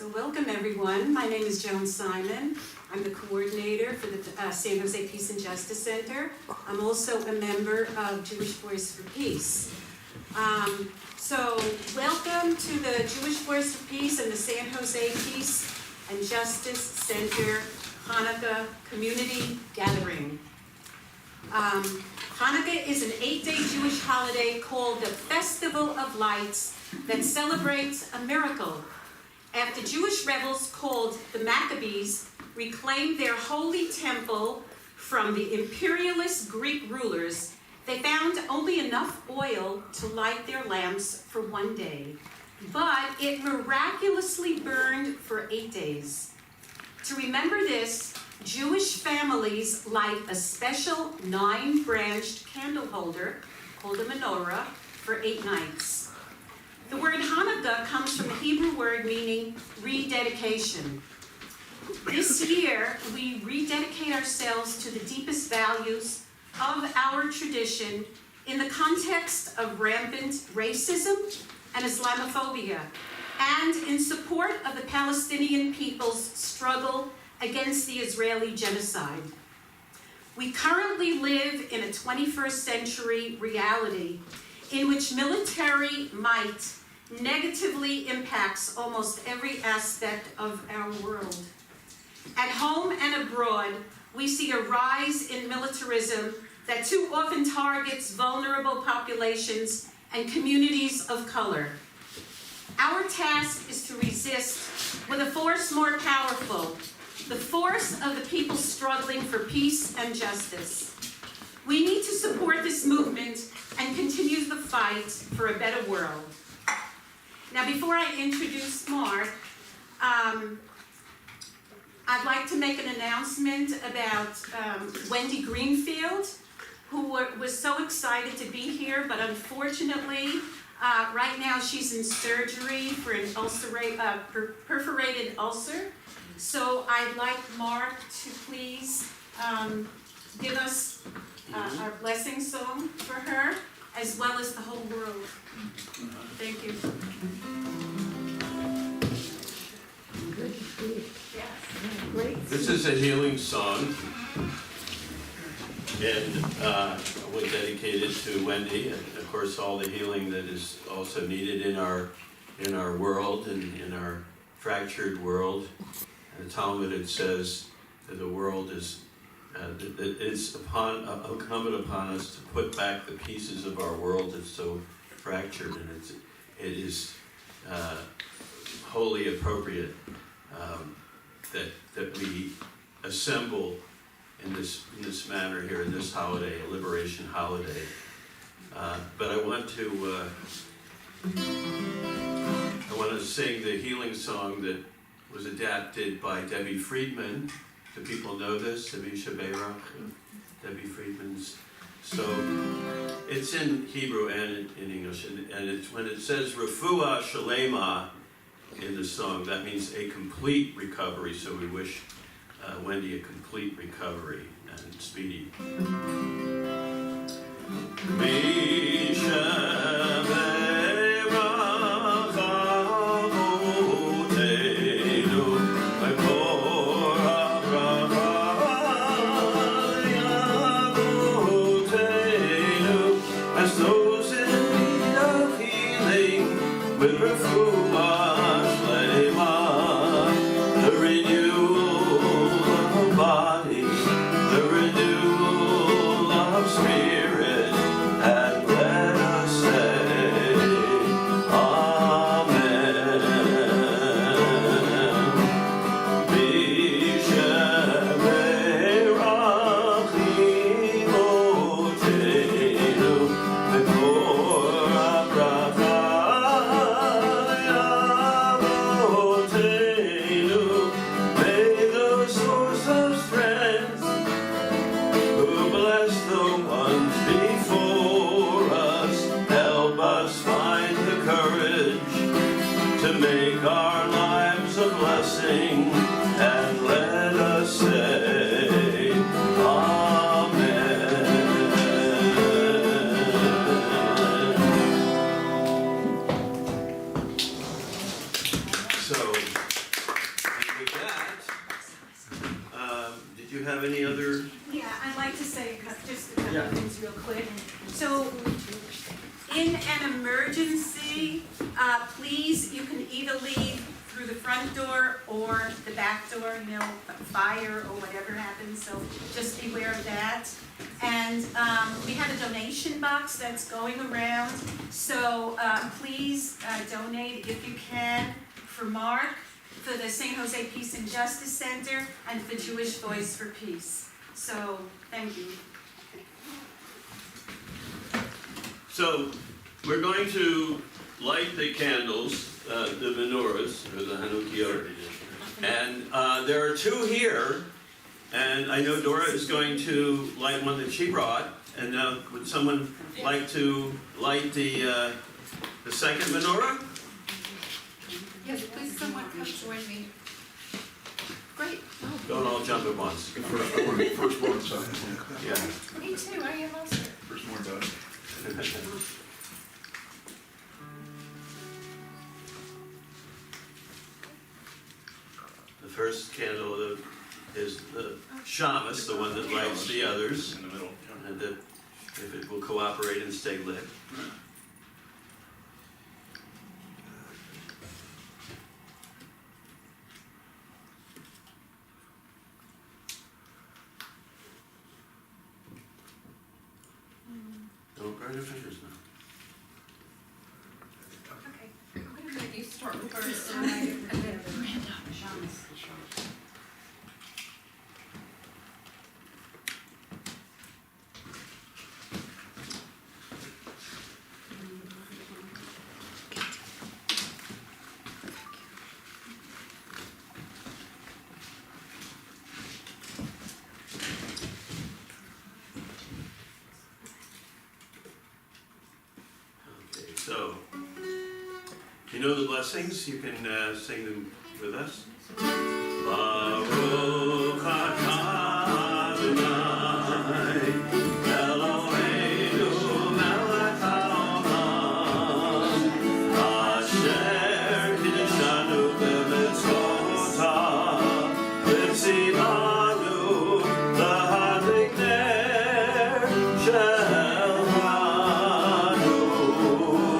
So welcome everyone. My name is Joan Simon. I'm the coordinator for the San Jose Peace and Justice Center. I'm also a member of Jewish Voice for Peace. So welcome to the Jewish Voice for Peace and the San Jose Peace and Justice Center Chanukah Community Gathering. Hanukkah is an 8-day Jewish holiday called the Festival of Lights that celebrates a miracle. After Jewish rebels called the Maccabees reclaimed their holy temple from the imperialist Greek rulers, they found only enough oil to light their lamps for 1 day. But it miraculously burned for 8 days. To remember this, Jewish families light a special 9-branched candle holder called a menorah for 8 nights. The word Hanukkah comes from a Hebrew word meaning rededication. This year, we rededicate ourselves to the deepest values of our tradition in the context of rampant racism and Islamophobia, and in support of the Palestinian people's struggle against the Israeli genocide. We currently live in a 21st century reality in which military might negatively impacts almost every aspect of our world. At home and abroad, we see a rise in militarism that too often targets vulnerable populations and communities of color. Our task is to resist with a force more powerful, the force of the people struggling for peace and justice. We need to support this movement and continue the fight for a better world. Now, before I introduce Mark, I'd like to make an announcement about Wendy Greenfield, who was so excited to be here, but unfortunately, right now she's in surgery for an perforated ulcer. So I'd like Mark to please give us our blessing song for her, as well as the whole world. Thank you. Yes. Great. This is a healing song, and we dedicate it to Wendy, and of course all the healing that is also needed in our world and in our fractured world. In the Talmud it says that the world is it's incumbent upon us to put back the pieces of our world that's so fractured, and it is wholly appropriate that we assemble in this manner here in this holiday, a liberation holiday. But I want to sing the healing song that was adapted by Debbie Friedman. Do people know this? Debbie Friedman's. So it's in Hebrew and in English, and it's when it says Refuah Shalema in the song, that means a complete recovery. So we wish Wendy a complete recovery and speedy. you have any other? Yeah, I'd like to say just a couple Yeah. of things real quick. So, in an emergency, please, you can either leave through the front door or the back door, you know, fire or whatever happens, so just beware of that. And we have a donation box that's going around, so please donate if you can for Mark, for the San Jose Peace and Justice Center, and for Jewish Voice for Peace. So, thank you. So, we're going to light the candles, the menorahs, or the Chanukah, and there are two here, and I know Dora is going to light one that she brought, and would someone like to light the second menorah? Yes, please someone come join me. Great. Don't all jump at once. First one, so. Yeah. Me too, I am also. First one done. The first candle is the shamus, the one that lights the others, In the middle. and if it will cooperate and stay lit. Don't burn your fingers now. Okay. I'm gonna make you start first and then Miranda. Okay, so, you know the blessings? You can sing them with us. Baruch atah Adonai, Eloheinu melech haolam, asher kiddushanu b'mitzvotav, v'tzivanu lahadlik ner shel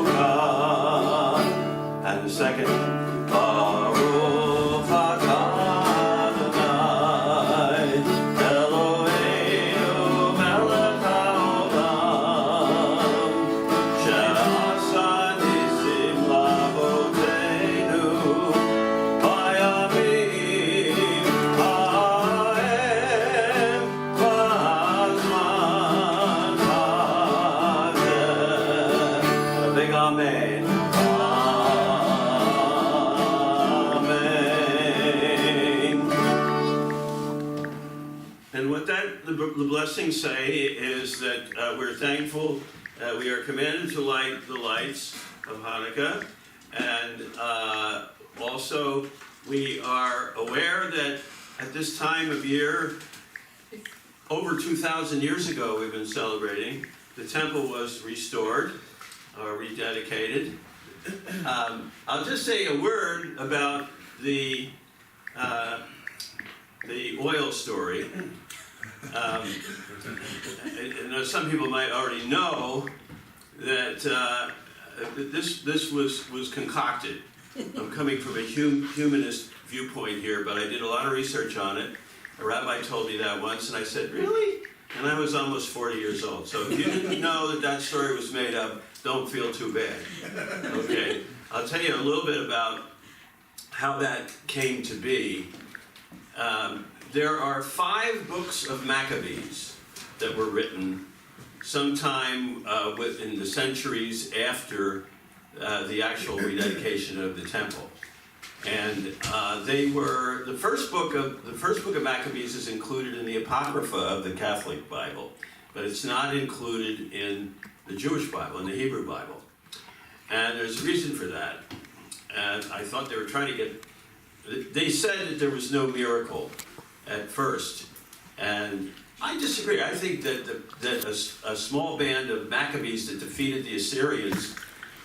Chanukah. And the second, Baruch atah Adonai, Eloheinu melech haolam, she'asa nisim la'avoteinu, bayamim ha'em v'azman hazeh. A big amen. And what the blessings say is that we're thankful that we are commanded to light the lights of Hanukkah, and also we are aware that at this time of year, over 2,000 years ago we've been celebrating, the temple was restored, or rededicated. I'll just say a word about the oil story. And some people might already know that this was concocted. I'm coming from a humanist viewpoint here, but I did a lot of research on it. A rabbi told me that once, and I said, "Really?" And I was almost 40 years old. So if you didn't know that story was made up, don't feel too bad. Okay, I'll tell you a little bit about how that came to be. There are 5 books of Maccabees that were written sometime within the centuries after the actual rededication of the temple, and they were the first book of Maccabees is included in the Apocrypha of the Catholic Bible, but it's not included in the Jewish Bible, in the Hebrew Bible, and there's a reason for that. And I thought they were trying to get. They said that there was no miracle at first, and I disagree. I think that a small band of Maccabees that defeated the Assyrians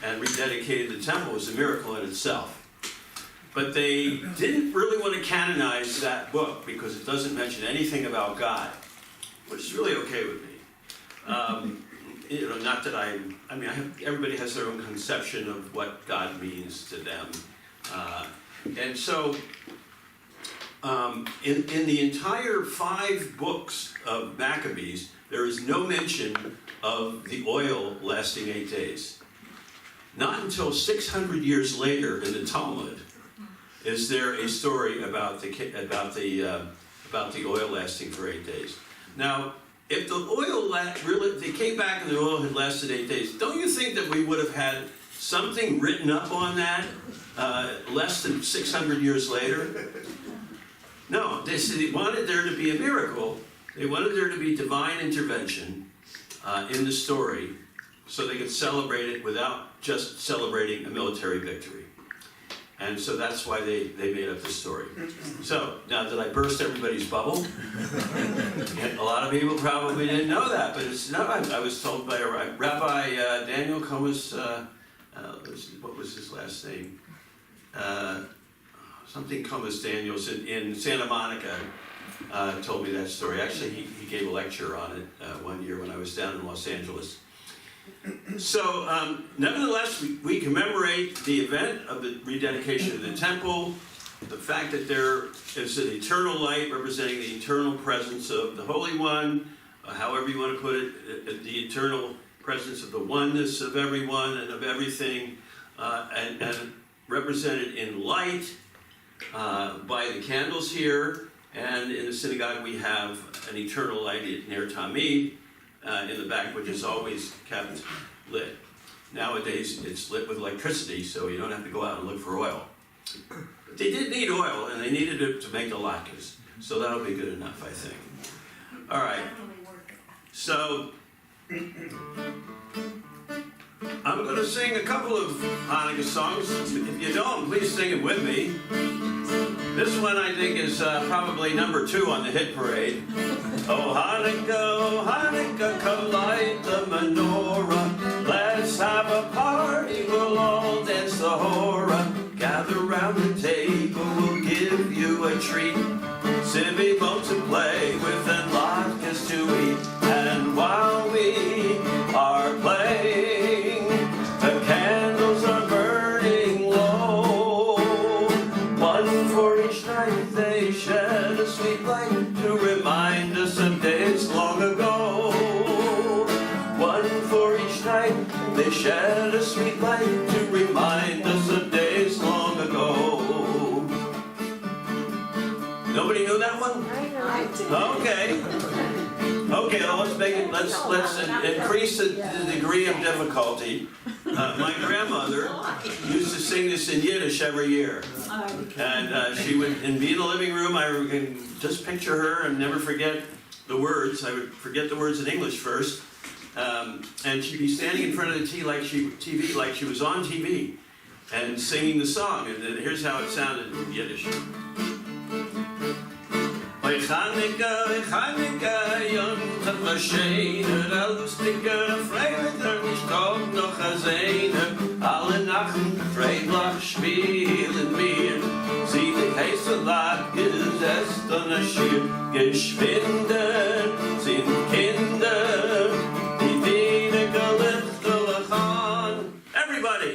and rededicated the temple was a miracle in itself. But they didn't really want to canonize that book because it doesn't mention anything about God, which is really okay with me. Not that everybody has their own conception of what God means to them. And so, in the entire 5 books of Maccabees, there is no mention of the oil lasting 8 days. Not until 600 years later in the Talmud is there a story about the oil lasting for 8 days. Now, if the oil they came back and the oil had lasted 8 days, don't you think that we would have had something written up on that less than 600 years later? No, they said they wanted there to be a miracle. They wanted there to be divine intervention in the story so they could celebrate it without just celebrating a military victory. And so that's why they made up the story. So, now did I burst everybody's bubble? A lot of people probably didn't know that, but it's not. I was told by Rabbi Daniel Comas, what was his last name? Something Comas Daniels in Santa Monica told me that story. Actually, he gave a lecture on it one year when I was down in Los Angeles. So, nevertheless, we commemorate the event of the rededication of the temple, the fact that there is an eternal light representing the eternal presence of the Holy One, however you want to put it, the eternal presence of the oneness of everyone and of everything, and represented in light by the candles here, and in the synagogue we have an eternal light at Ner Tamid, in the back, which is always kept lit. Nowadays, it's lit with electricity, so you don't have to go out and look for oil. But they did need oil, and they needed it to make the latkes, so that'll be good enough, I think. All right, so I'm going to sing a couple of Hanukkah songs. If you don't, please sing it with me. This one, I think, is probably number 2 on the hit parade. Oh Hanukkah, come light the menorah. Let's have a party, we'll all dance the hora. Gather round the table, we'll give you a treat. Sivivot to play with and latkes to eat. And while we are playing, the candles are burning low. One for each night they shed a sweet light to remind us of days long ago. One for each night they shed a sweet light to remind us of days long ago. Nobody knew that one? Okay. Okay, well, let's increase the degree of difficulty. My grandmother used to sing this in Yiddish every year. And she would be in the living room. I can just picture her and never forget the words. I would forget the words in English first. And she'd be standing in front of the TV like she was on TV and singing the song. And then here's how it sounded in Yiddish. Chanukah, Chanukah, Jontag Vashene, der lustige Freitag, nicht kommt noch a Sehne. Alle Nachten Freitag spielen wir, sie die heiße Lage setzt an der Schier. Geschwinde sind Kinder, die weniger Lichter haben. Everybody!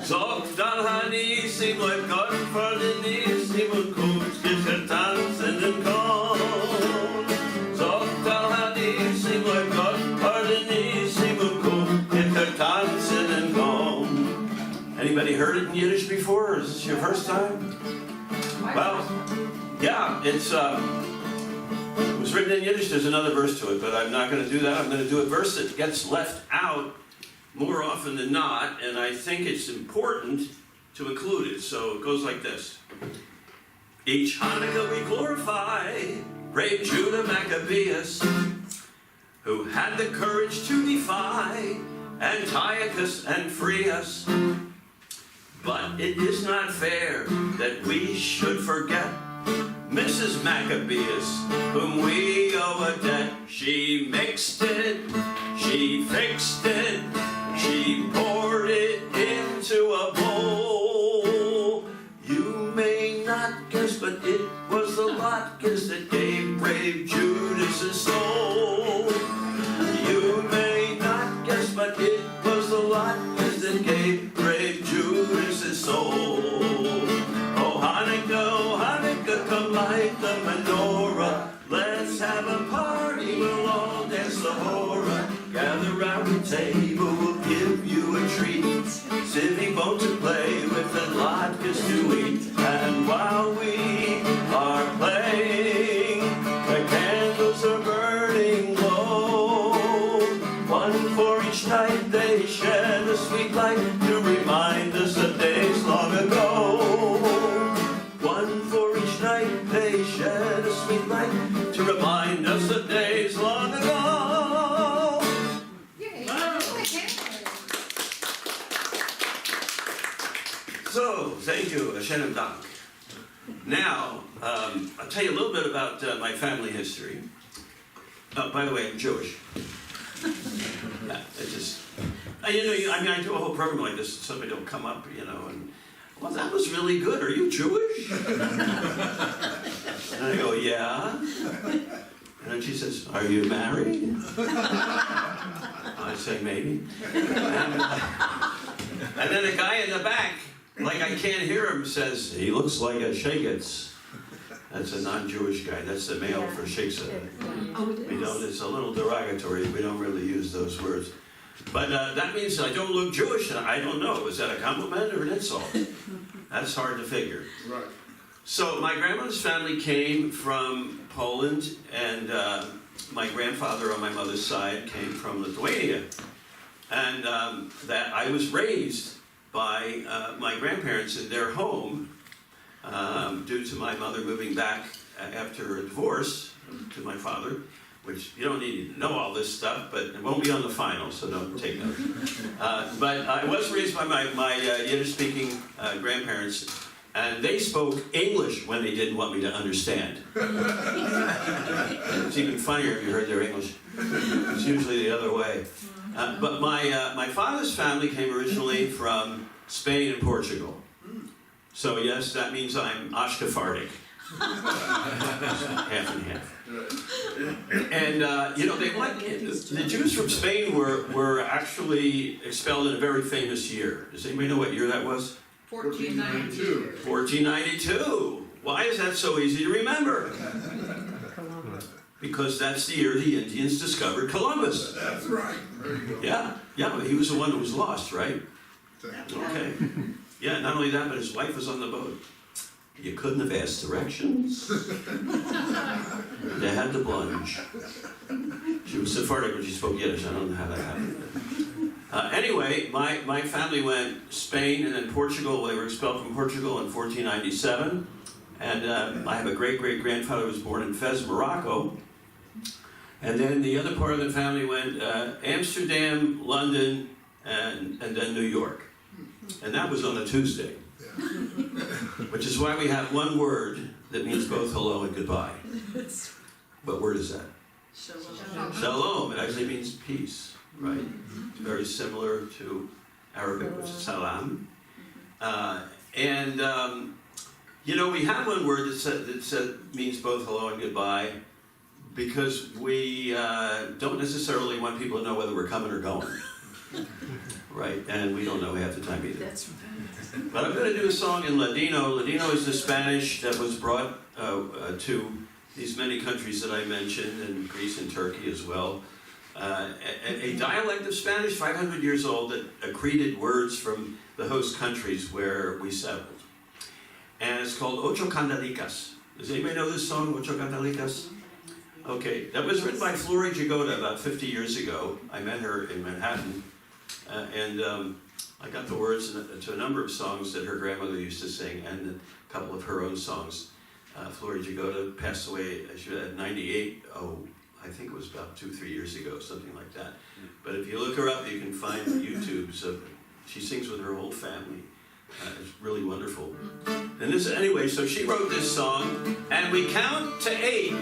Sagt dann Hanissim, läuft Gott vor den Nissim und guckt sicher tanzen den Korn. Sagt dann Hanissim, läuft Gott vor den Nissim und guckt sicher tanzen den Korn. Anybody heard it in Yiddish before, or is this your first time? Well, yeah, it was written in Yiddish. There's another verse to it, but I'm not going to do that. I'm going to do a verse that gets left out more often than not, and I think it's important to include it. So it goes like this. Each Hanukkah we glorify brave Judah Maccabeus, who had the courage to defy Antiochus and free us. But it is not fair that we should forget Mrs. Maccabeus, whom we owe a debt. She mixed it, she fixed it, she poured it into a bowl. was the lot kiss that gave brave Judas his soul. You may not guess, but it was the lot kiss that gave brave Judas his soul. Oh Hanukkah, come light the menorah. Let's have a party, we'll all dance the hora. Gather round the table, we'll give you a treat. Civic bone to play with and latkes to eat. And while we are playing, the candles are burning low. One for each night they shed a sweet light to remind us of days long ago. One for each night they shed a sweet light to remind us of days long ago. So, thank you, Chanukah. Now, I'll tell you a little bit about my family history. By the way, I'm Jewish. Yeah, it just, I do a whole program like this, somebody will come up, and, well, that was really good. Are you Jewish? And I go, yeah. And then she says, are you married? I say, maybe. And then a guy in the back, like I can't hear him, says, he looks like a sheigetz. That's a non-Jewish guy. That's the male for sheikhs. We don't, it's a little derogatory. We don't really use those words. But that means I don't look Jewish. I don't know. Is that a compliment or an insult? That's hard to figure. Right. So my grandmother's family came from Poland, and my grandfather on my mother's side came from Lithuania. And that I was raised by my grandparents in their home due to my mother moving back after a divorce to my father, which you don't need to know all this stuff, but it won't be on the final, so don't take note. But I was raised by my Yiddish-speaking grandparents, and they spoke English when they didn't want me to understand. It's even funnier if you heard their English. It's usually the other way. But my father's family came originally from Spain and Portugal. So yes, that means I'm Ashkefardic. Half and half. And they the Jews from Spain were actually expelled in a very famous year. Does anybody know what year that was? 1492. 1492. Why is that so easy to remember? Because that's the year the Indians discovered Columbus. That's right. There you go. Yeah, but he was the one who was lost, right? Okay. Yeah, not only that, but his wife was on the boat. You couldn't have asked directions. They had to plunge. She was Sephardic, but she spoke Yiddish. I don't know how that happened. Anyway, my family went Spain and then Portugal. They were expelled from Portugal in 1497. And I have a great-great-grandfather who was born in Fez, Morocco. And then the other part of the family went Amsterdam, London, and then New York. And that was on a Tuesday. Which is why we have one word that means both hello and goodbye. What word is that? Shalom. Shalom. It actually means peace, right? It's very similar to Arabic, which is salam. We have one word that means both hello and goodbye because we don't necessarily want people to know whether we're coming or going. Right? And we don't know half the time either. That's right. But I'm going to do a song in Ladino. Ladino is the Spanish that was brought to these many countries that I mentioned, and Greece and Turkey as well. A dialect of Spanish, 500 years old, that accreted words from the host countries where we settled. And it's called Ocho Candelicas. Does anybody know this song, Ocho Candelicas? Okay, that was written by Flora Jagoda about 50 years ago. I met her in Manhattan. I got the words to a number of songs that her grandmother used to sing and a couple of her own songs. Flora Jagoda passed away at 98. I think it was about 2-3 years ago, something like that. But if you look her up, you can find YouTubes of, she sings with her whole family. It's really wonderful. And so she wrote this song, and we count to 8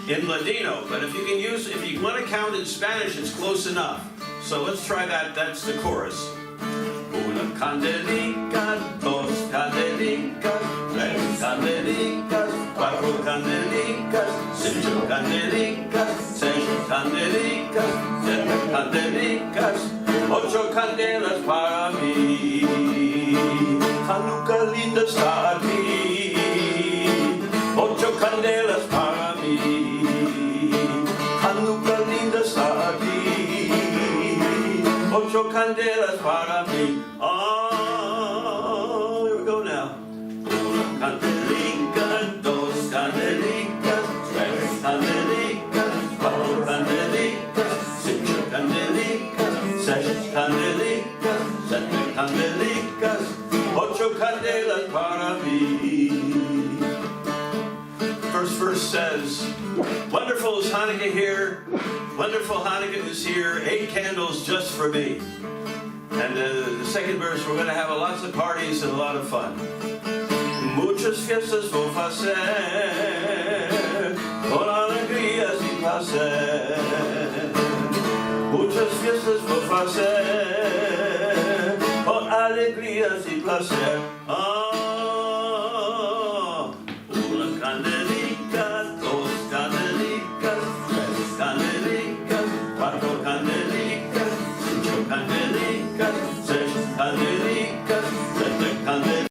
in Ladino, but if you want to count in Spanish, it's close enough. So let's try that, that's the chorus. Una candelica, dos candelicas, tres candelicas, cuatro candelicas, 8 candelicas, 6 candelicas, 7 candelicas, 8 candelas para mí. Chanukah linda está aquí, 8 candelas para mí. Chanukah linda está aquí, 8 candelas para mí. Oh, here we go now. 1 candelica, 2 candelicas, 3 candelicas, 4 candelicas, 5 candelicas, 6 candelicas, 7 candelicas, 8 candelas para mí. First verse says, wonderful is Hanukkah here, wonderful Hanukkah is here, 8 candles just for me. And the second verse, we're going to have lots of parties and a lot of fun. Muchas fiestas vou fazer, con alegrías y placer. Muchas fiestas vou fazer, con alegrías y placer. Oh, 1 candelica, 2 candelicas, 3 candelicas, 4 candelicas, 5 candelicas, 6 candelicas, 7 candelicas,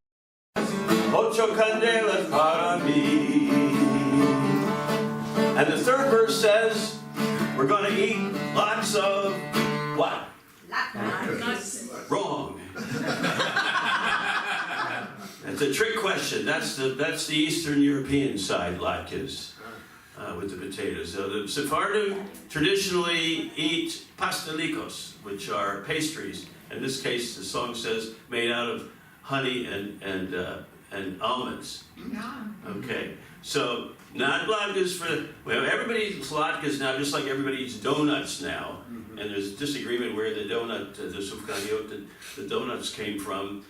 8 candelas para mí. And the third verse says, we're going to eat lots of what? Nuts. Wrong. It's a trick question. That's the Eastern European side, latkes, with the potatoes. The Sephardim traditionally eat pastelikos, which are pastries. In this case, the song says, made out of honey and almonds. Okay, so not latkes for, well, everybody eats latkes now, just like everybody eats donuts now. And there's disagreement where the donut, the sufganiyot, the donuts came from.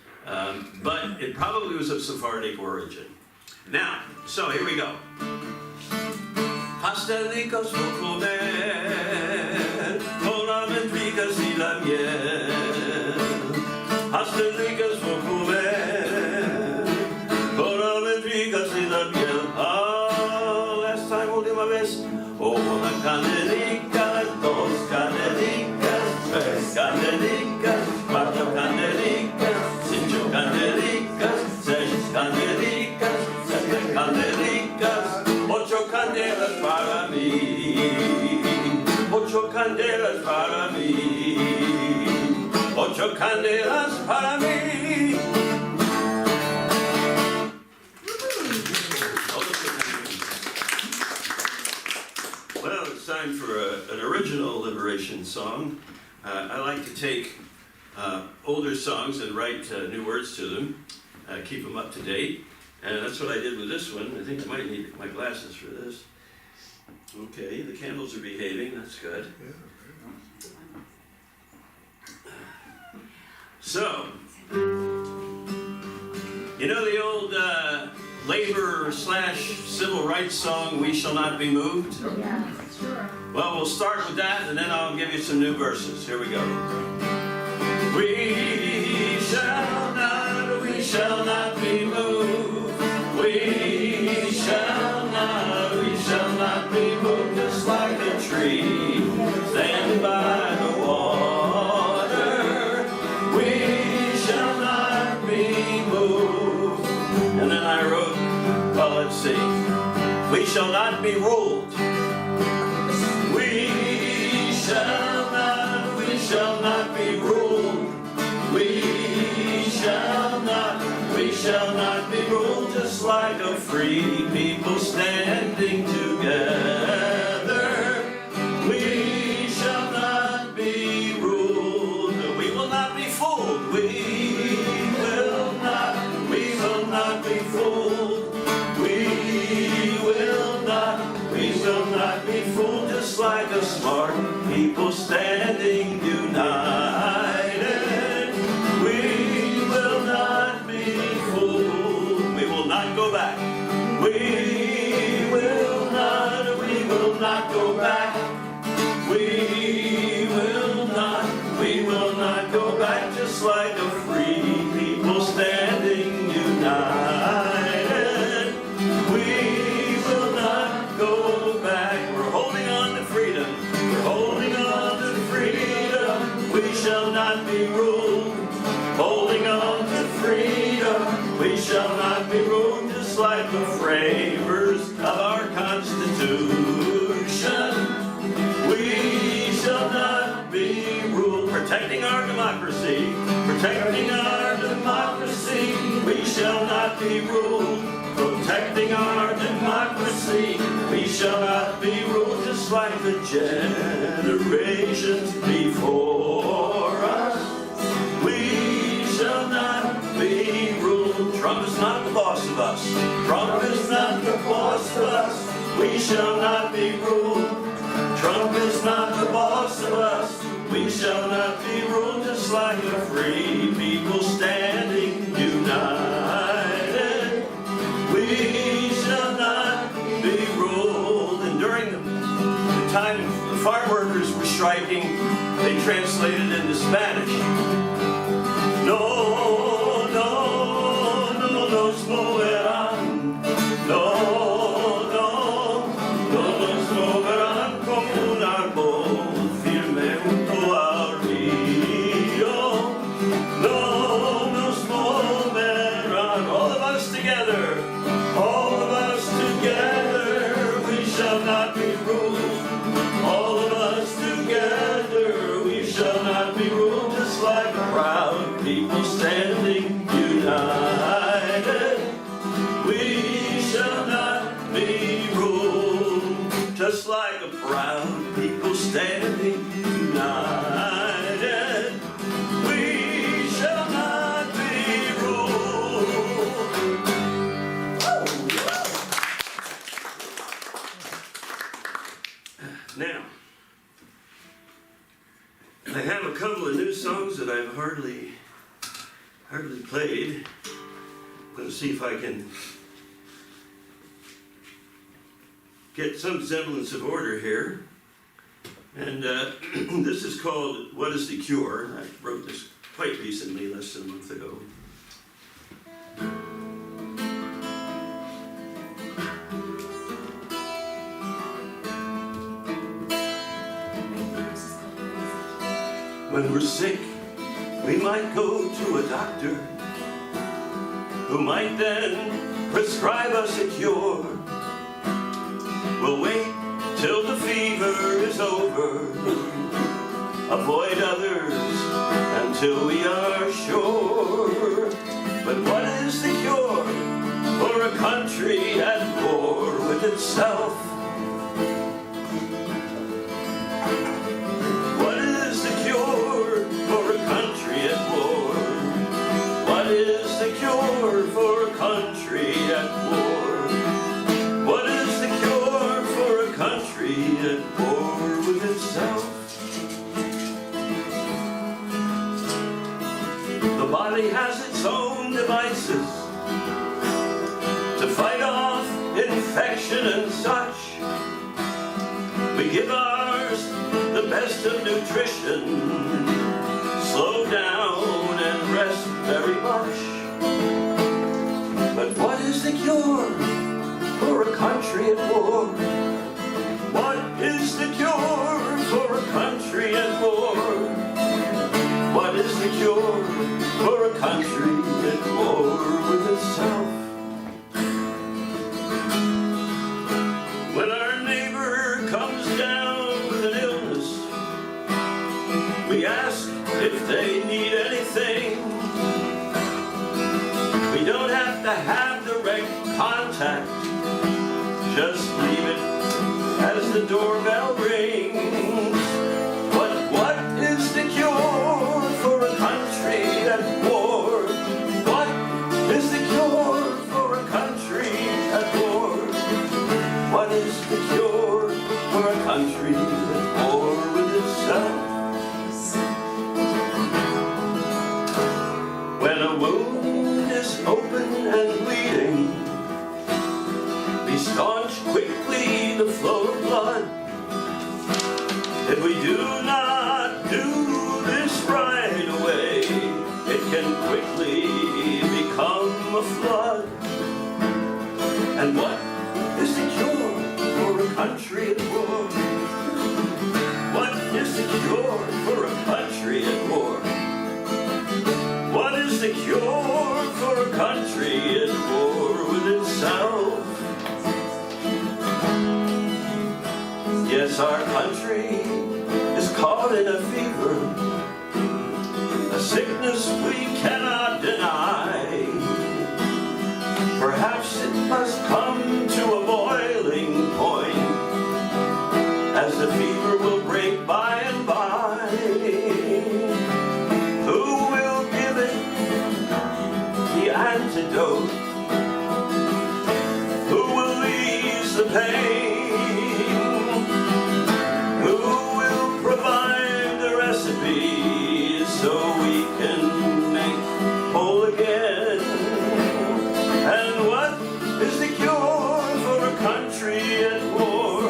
But it probably was of Sephardic origin. Now, so here we go. Pastelikos vou comer, con almendricas y la miel. Pastelikos vou comer, con almendricas y la miel. Oh, last time, última vez. 1 candelica, 2 candelicas, 3 candelicas, 4 candelicas, 5 candelicas, 6 candelicas, 7 candelicas, 8 candelas para mí. 8 candelas para mí. 8 candelas para mí. Well, it's time for an original liberation song. I like to take older songs and write new words to them, keep them up to date. And that's what I did with this one. I think I might need my glasses for this. Okay, the candles are behaving, that's good. So, you know the old labor/civil rights song, We Shall Not Be Moved? Yeah, sure. Well, we'll start with that, and then I'll give you some new verses. Here we go. We shall not be moved. We shall not be moved, just like a tree standing by the water. We shall not be moved. And then I wrote, well, let's see. We shall not be ruled. We shall not be ruled. We shall not be ruled, just like a free people standing together. We shall not be ruled. We will not be fooled. We will not be fooled. We will not be fooled, just like a smart people standing united. We will not be fooled. We will not go back. We will not We shall not be ruled just like the framers of our Constitution. We shall not be ruled, protecting our democracy, protecting our democracy. We shall not be ruled, protecting our democracy. We shall not be ruled just like the generations before us. We shall not be ruled. Trump is not the boss of us. Trump is not the boss of us. We shall not be ruled. Trump is not the boss of us. We shall not be ruled just like the free people standing united. We shall not be ruled. And during the time the farm workers were striking, they translated into Spanish. No, no, no nos moverán. No, no, no nos moverán como un árbol firme junto al río. No nos moverán. All of us together, all of us together, we shall not be ruled. All of us together, we shall not be ruled just like proud people standing united. We shall not be ruled just like a proud people standing united. We shall not be ruled. Now, I have a couple of new songs that I've hardly played. I'm going to see if I can get some semblance of order here. And this is called What is the Cure? I wrote this quite recently, less than a month ago. When we're sick, we might go to a doctor who might then prescribe us a cure. We'll wait till the fever is over, avoid others until we are sure. But what is the cure for a country at war with itself? What is the cure for a country at war? What is the cure for a country at war? What is the cure for a country at war with itself? The body has its own devices to fight off infection and such. We give ours the best of nutrition, slow down and rest very much. But what is the cure for a country at war? What is the cure for a country at war? What is the cure for a country at war with itself? When our neighbor comes down with an illness, we ask if they need anything. We don't have to have direct contact, just leave it as the doorbell rings. But what is the cure for a country at war? What is the cure for a country at war? What is the cure for a country at war with itself? When a wound is open and bleeding, we staunch quickly the flow of blood. If we do not do this right away, it can quickly become a flood. And what is the cure for a country at war? What is the cure for a country at war? What is the cure for a country Yes, our country is caught in a fever, a sickness we cannot deny. Perhaps it must come to a boiling point, as the fever will break by and by. Who will give it the antidote? Who will ease the pain? Who will provide the recipe so we can make whole again? And what is the cure for a country at war?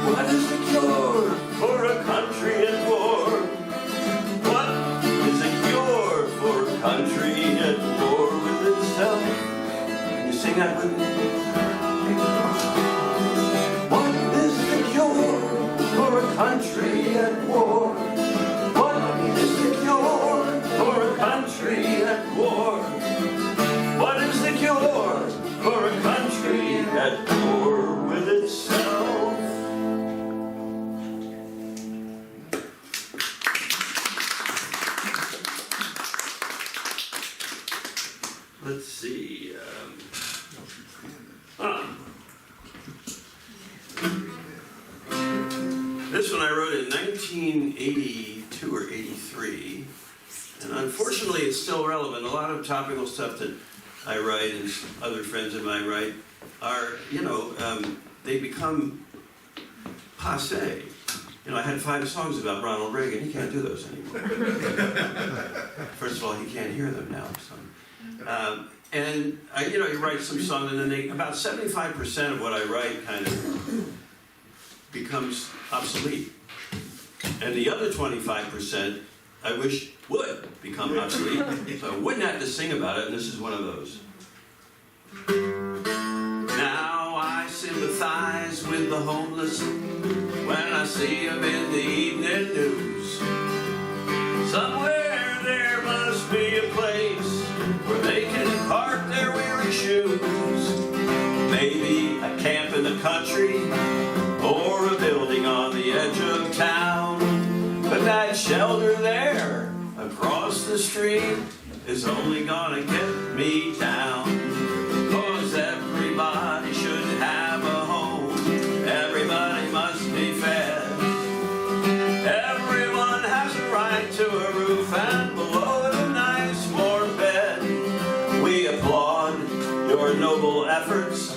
What is the cure for a country at war? What is the cure for a country at war with itself? Can you sing that with me? What is the cure for a country at war? What is the cure for a country at war? What is the cure for a country at war with itself? Let's see. This one I wrote in 1982 or 83, and unfortunately it's still relevant. A lot of topical stuff that I write and other friends of mine write are, they become passé. I had 5 songs about Ronald Reagan. He can't do those anymore. First of all, he can't hear them now. So. And you write some song, and then about 75% of what I write kind of becomes obsolete. And the other 25%, I wish would become obsolete, so I wouldn't have to sing about it, and this is one of those. Now I sympathize with the homeless when I see them in the evening news. Somewhere there must be a place where they can park their weary shoes. Maybe a camp in the country, or a building on the edge of town. But that shelter there across the street is only gonna get me down. 'Cause everybody should have a home, everybody must be fed. Everyone has a right to a roof, and below it a nice warm bed. We applaud your noble efforts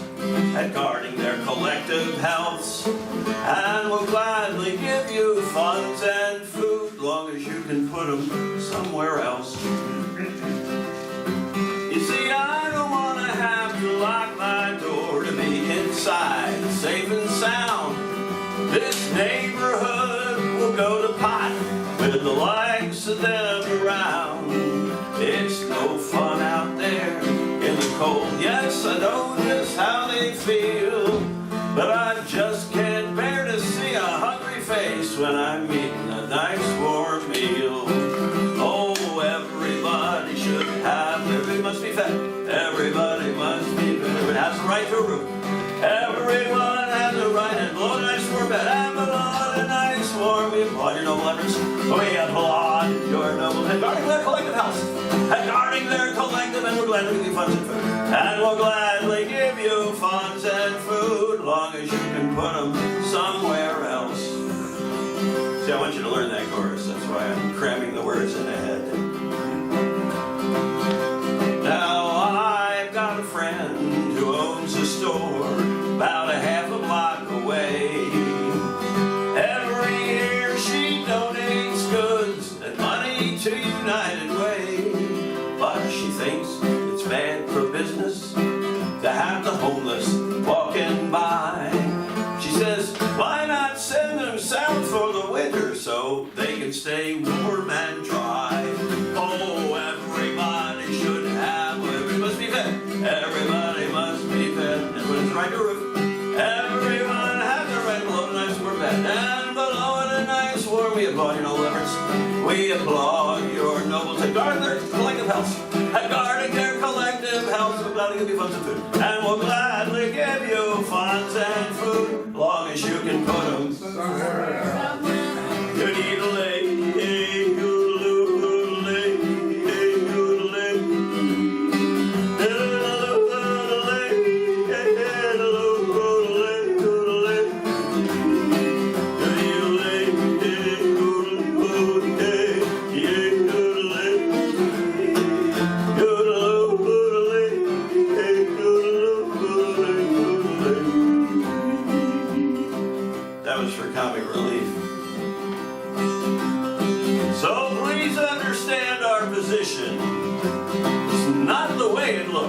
at guarding their collective healths, and we'll gladly give you funds and food, long as you can put them somewhere else. You see, I don't want to have to lock my door to be inside, safe and sound. This neighborhood will go to pot with the likes of them around. It's no fun out there in the cold. Yes, I know just how they feel, but I just can't bear to see a hungry face when I'm eating a nice warm meal. Oh, everybody should have, everybody must be fed. Everybody must be fed. Everybody has the right to a roof. Everyone has a right to blow a nice warm bed. And below a nice warm, we applaud your noble efforts. We applaud your noble and guarding their collective house. And guarding their collective, and we're glad to give you funds and food. And we'll gladly give you funds and food, long as you can put them somewhere else. See, I want you to learn that chorus. That's why I'm cramming the words in ahead. Now I've got a friend who owns a store about a half a block away. Every year she donates goods and money to United Way. But she thinks it's bad for business to have the homeless walking by. She says, why not send them south for the winter so they can stay warm and dry? Oh, everybody should have, everybody must be fed. Everybody must be fed. Everyone's right to a roof. Everyone has a right below a nice warm bed. And below it a nice warm, we applaud your noble efforts. We applaud your noble to guard their collective health. And guarding their collective health, we'll gladly give you funds and food. And we'll gladly give you funds and food, long as you can put them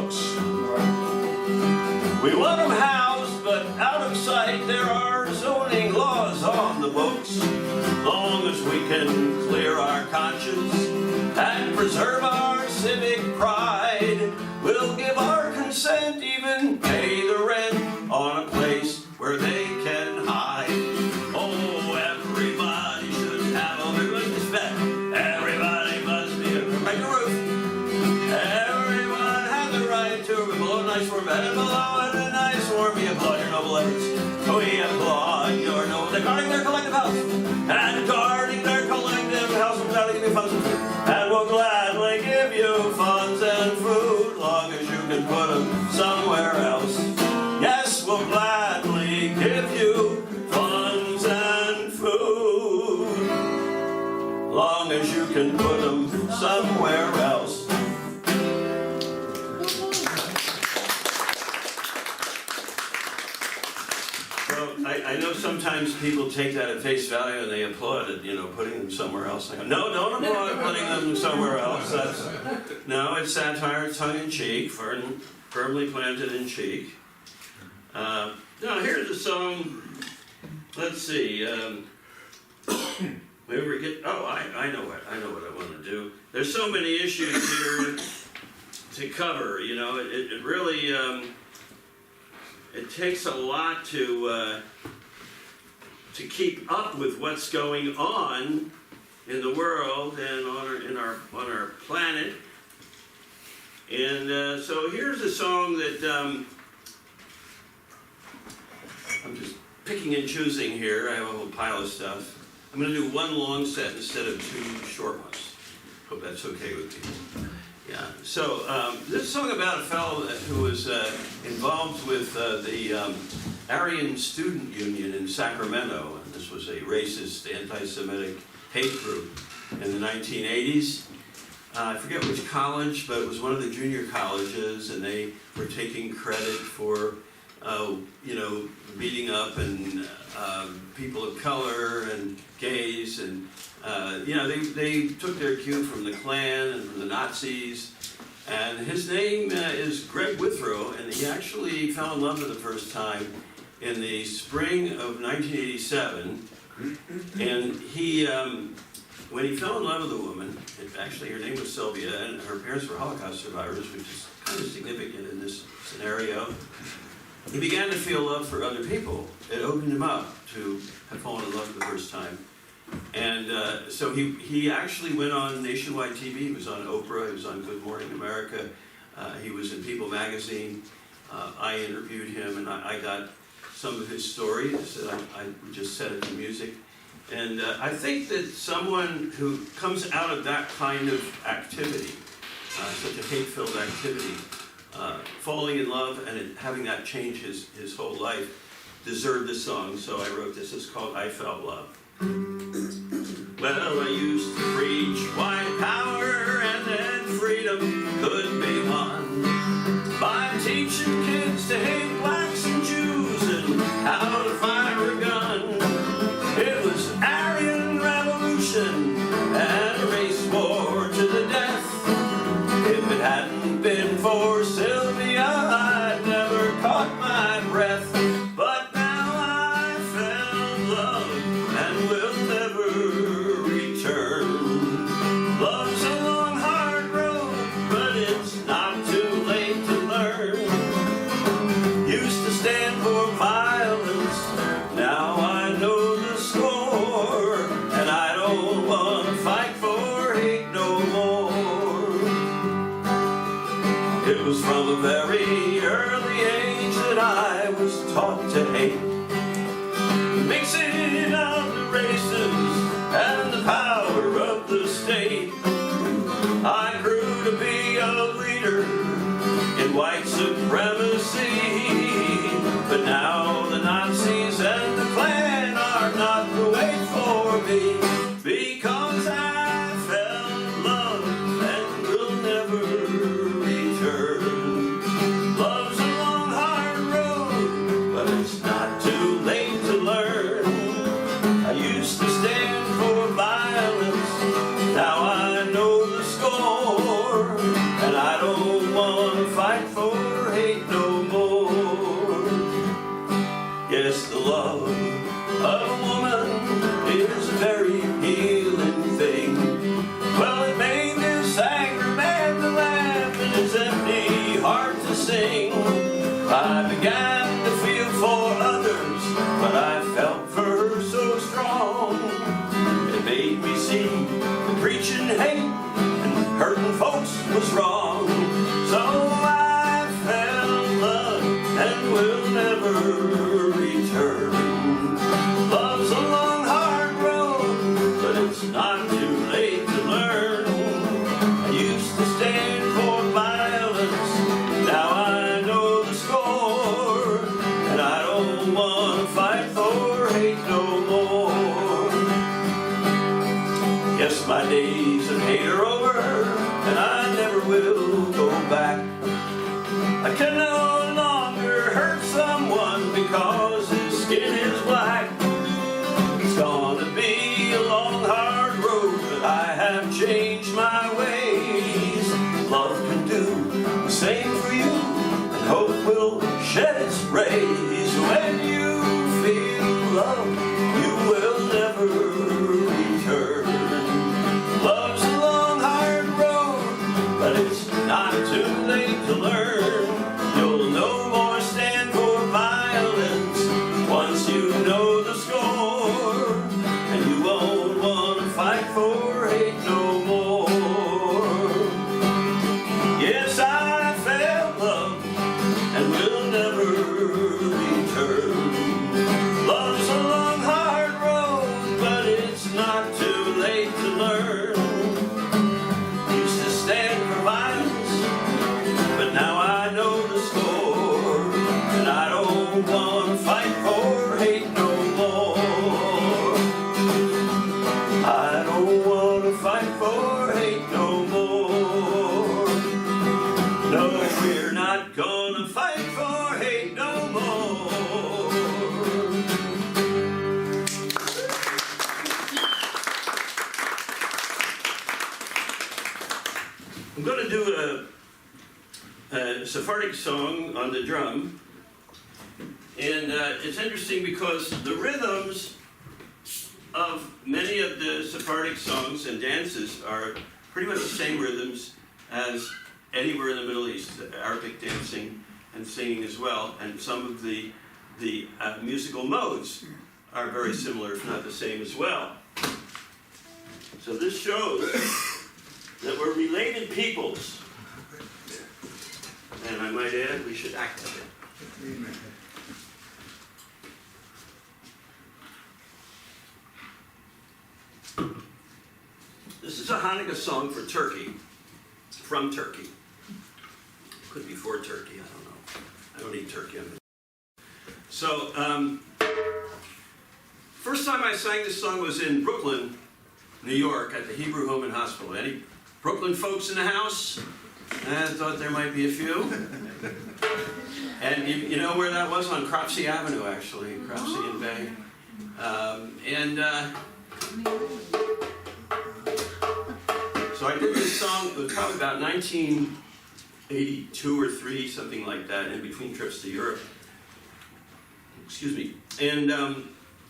books. We want them housed, but out of sight. There are zoning laws on the books. Long as we can clear our conscience and preserve our civic pride, we'll give our consent, even pay the rent on a place where they can hide. Oh, everybody should have a respect. Everybody must be a right to roof. Everyone has the right to below a nice warm bed and below it a nice warm. We applaud your noble efforts. We applaud your noble. They're guarding their collective house. And guarding their collective house will gladly give you funds and food. And will gladly give you funds and food, long as you can put them somewhere else. Yes, we'll gladly give you funds and food, long as you can put them somewhere else. So I know sometimes people take that at face value and they applaud it, you know, putting them somewhere else. I go, no, don't applaud putting them somewhere else. No, it's satire, tongue-in-cheek, firmly planted in cheek. Now here's a song. Let's see. We ever get? Oh, I know what I want to do. There's so many issues here to cover. You know, it really it takes a lot to keep up with what's going on in the world and on our planet. And so here's a song that I'm just picking and choosing here. I have a whole pile of stuff. I'm going to do one long set instead of two short ones. Hope that's okay with people. Yeah. So this is a song about a fellow who was involved with the Aryan Student Union in Sacramento. And this was a racist, anti-Semitic hate group in the 1980s. I forget which college, but it was one of the junior colleges, and they were taking credit for you know, beating up and people of color and gays, and you know, they took their cue from the Klan and from the Nazis. And his name is Greg Withrow, and he actually fell in love for the first time in the spring of 1987. And he, when he fell in love with a woman, actually her name was Sylvia, and her parents were Holocaust survivors, which is kind of significant in this scenario. He began to feel love for other people. It opened him up to have fallen in love for the first time. And so he actually went on nationwide TV. He was on Oprah, he was on Good Morning America, he was in People magazine. I interviewed him, and I got some of his stories that I just set it to music. And I think that someone who comes out of that kind of activity, such a hate-filled activity, falling in love and having that change his whole life, deserved this song. So I wrote this. It's called I Felt Love. Well, I used to preach white power, and then freedom could be won by teaching kids to hate blacks and Jews and how to fire a gun. It was Aryan revolution and a race war to the death. If it hadn't been for Sylvia, I'd never caught my breath. But now I found love and will never return. Love's a long, hard road, but it's not too late to learn. Used to stand for violence, now I know the score, and I don't want to fight for hate no more. It was from a very early age that I was taught to hate, mixing of the races and the power of the state. I grew to be a leader in white supremacy, but now the Nazis and the Klan are not the way for me, because I felt love and will never return. Love's a long, hard road, but it's not too late to learn. I used to stand for violence, now I know the score, and I don't want wanna fight for hate no more. Yes, the love of a woman is a very healing thing. Well, it made this angry man to laugh and his empty heart to sing. I began to feel for others, but I felt for her so strong. It made me see that preaching hate and hurting folks was wrong. So I fell in love and will never return. Love's a long, hard road, but it's not too late to learn. I used to stand for violence, now I know the score, and I don't want to fight for hate no more. Yes, my days of hate are over, and I never will go back. I can no longer hurt someone because his skin is black. It's gonna be a long, hard road, but I have changed my ways. Love can do the same for you, and hope will shed its rays. When you feel love, you will never return. Love's a long, hard road, but it's not too late to learn. You'll no more stand for violence once you know the score, and you won't want to fight for hate no more. Yes, I felt love and will never return. Love's a long, hard road, but it's not too late to learn. Used to stand for violence, but now I know the score, and I don't want to fight for hate no more. I don't want to fight for hate no more. No, we're not gonna fight for hate no more. I'm gonna do a Sephardic song on the drum, and it's interesting because the rhythms of many of the Sephardic songs and dances are pretty much the same rhythms as anywhere in the Middle East, Arabic dancing and singing as well, and some of the musical modes are very similar, if not the same as well. So this shows that we're related peoples. And I might add, we should act like it. This is a Hanukkah song for Turkey, from Turkey. Could be for Turkey, I don't know. I don't eat turkey. So, first time I sang this song was in Brooklyn, New York, at the Hebrew Home and Hospital. Any Brooklyn folks in the house? I thought there might be a few. And you know where that was? On Cropsey Avenue, actually. Cropsey and Bay. So I did this song, it was probably about 1982 or 3, something like that, in between trips to Europe. Excuse me. And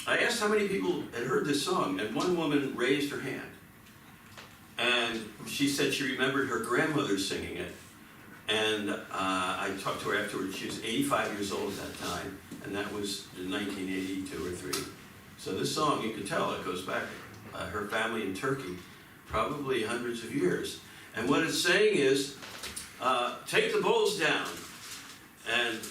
I asked how many people had heard this song, and one woman raised her hand. And she said she remembered her grandmother singing it. And I talked to her afterwards. She was 85 years old at that time, and that was in 1982 or 3. So this song, you can tell, it goes back, her family in Turkey, probably hundreds of years. And what it's saying is, take the bowls down. And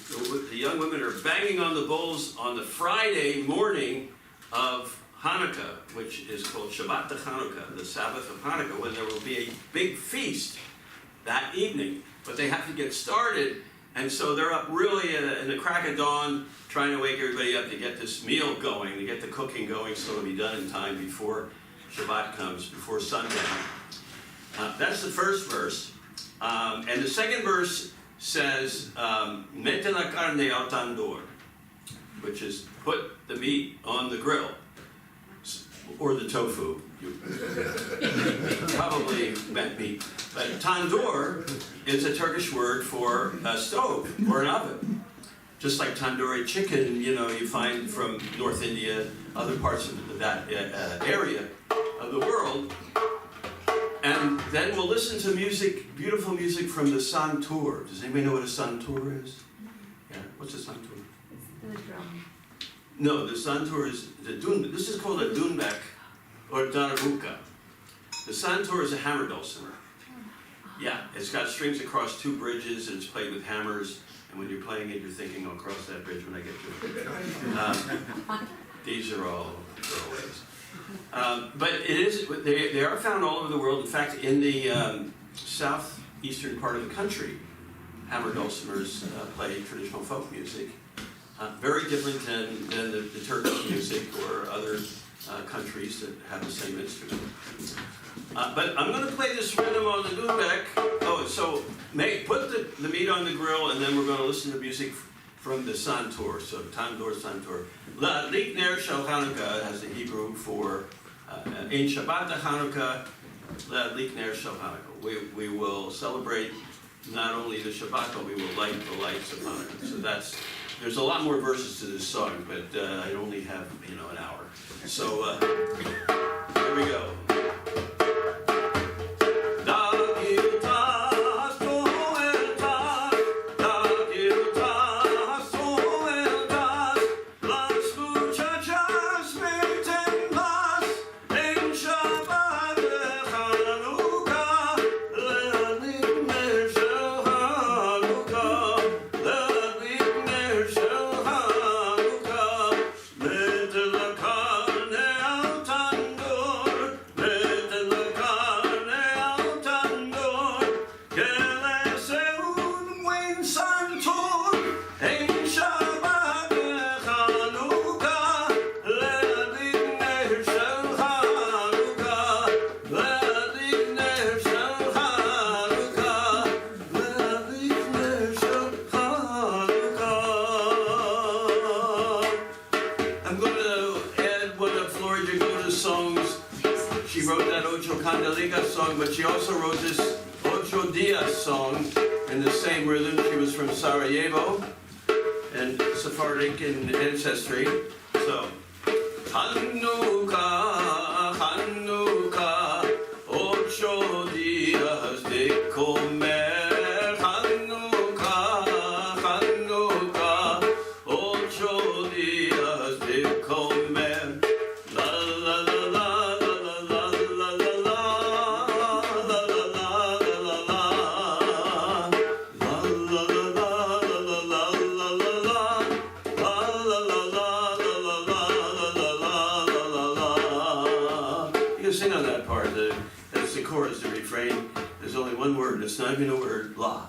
the young women are banging on the bowls on the Friday morning of Hanukkah, which is called Shabbat de Chanukah, the Sabbath of Hanukkah, when there will be a big feast that evening. But they have to get started, and so they're up really in the crack of dawn, trying to wake everybody up to get this meal going, to get the cooking going so it'll be done in time before Shabbat comes, before sundown. That's the first verse. And the second verse says, Mete la carne al tandoor, which is put the meat on the grill, or the tofu. Probably meant meat. But tandoor is a Turkish word for a stove or an oven. Just like tandoori chicken, you know, you find from North India, other parts of that area of the world. And then we'll listen to music, beautiful music from the santur. Does anybody know what a santur is? Yeah, what's a santur? The drum. No, the santur is the dun. This is called a dunbek or darbuka. The santur is a hammer dulcimer. Yeah, it's got strings across 2 bridges and it's played with hammers. And when you're playing it, you're thinking, I'll cross that bridge when I get to it. These are all throwaways. But it is, they are found all over the world. In fact, in the southeastern part of the country, hammer dulcimers play traditional folk music. Very different than the Turkish music or other countries that have the same instrument. But I'm going to play this rhythm on the dunbek. Oh, so put the meat on the grill, and then we're going to listen to music from the santur. So tandoor santur. La likner shel Chanukah has the Hebrew for in Shabbat Chanukah. La likner shel Chanukah. We will celebrate not only the Shabbat, but we will light the lights of Hanukkah. So there's a lot more verses to this song, but I only have an hour. So here we go. But she also wrote this Ocho Dias song in the same rhythm. She was from Sarajevo and Sephardic in ancestry. So, Chanukah, Chanukah, Ocho Dias de comer. Chanukah, Chanukah, Ocho Dias de comer. La la la la. Sing on that part. That's the chorus, the refrain. There's only one word. It's not even a word. La.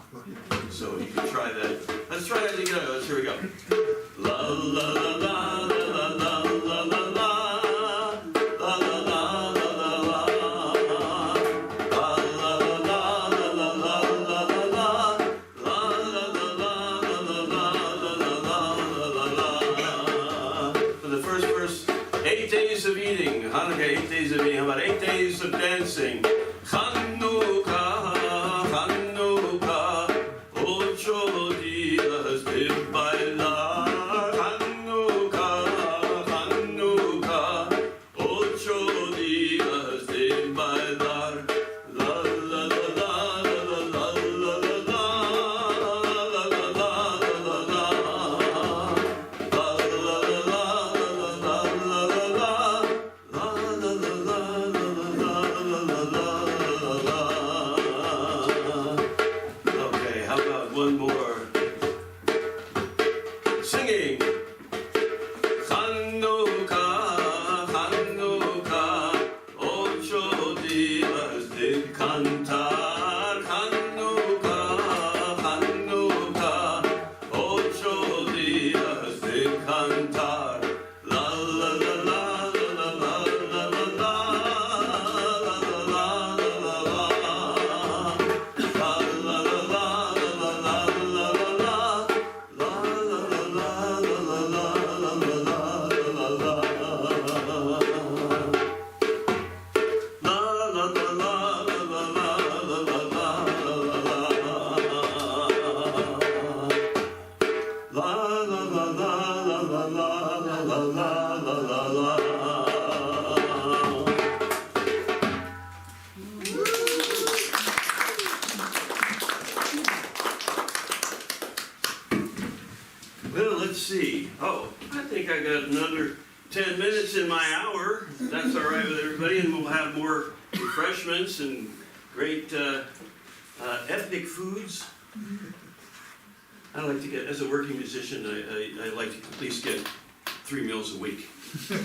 So you can try that. Let's try that together. Here we go. La la la la la la la la la. Of eating, Hanukkah, 8 days of eating. How about 8 days of dancing? Chanukah, Chanukah, Ocho Dias de bailar. Chanukah, Chanukah, Ocho Dias de bailar. La la la la la la la la la la la la. Okay, how about one more? Singing. Chanukah, Chanukah, Ocho Dias de cantar. Chanukah, Chanukah, Ocho Dias de cantar. La la la la la la la la la. La la la la la la la. Well, let's see. Oh, I think I got another 10 minutes in my hour. That's all right with everybody, and we'll have more refreshments and great ethnic foods. I like to get, as a working musician, I like to at least get 3 meals a week. Okay.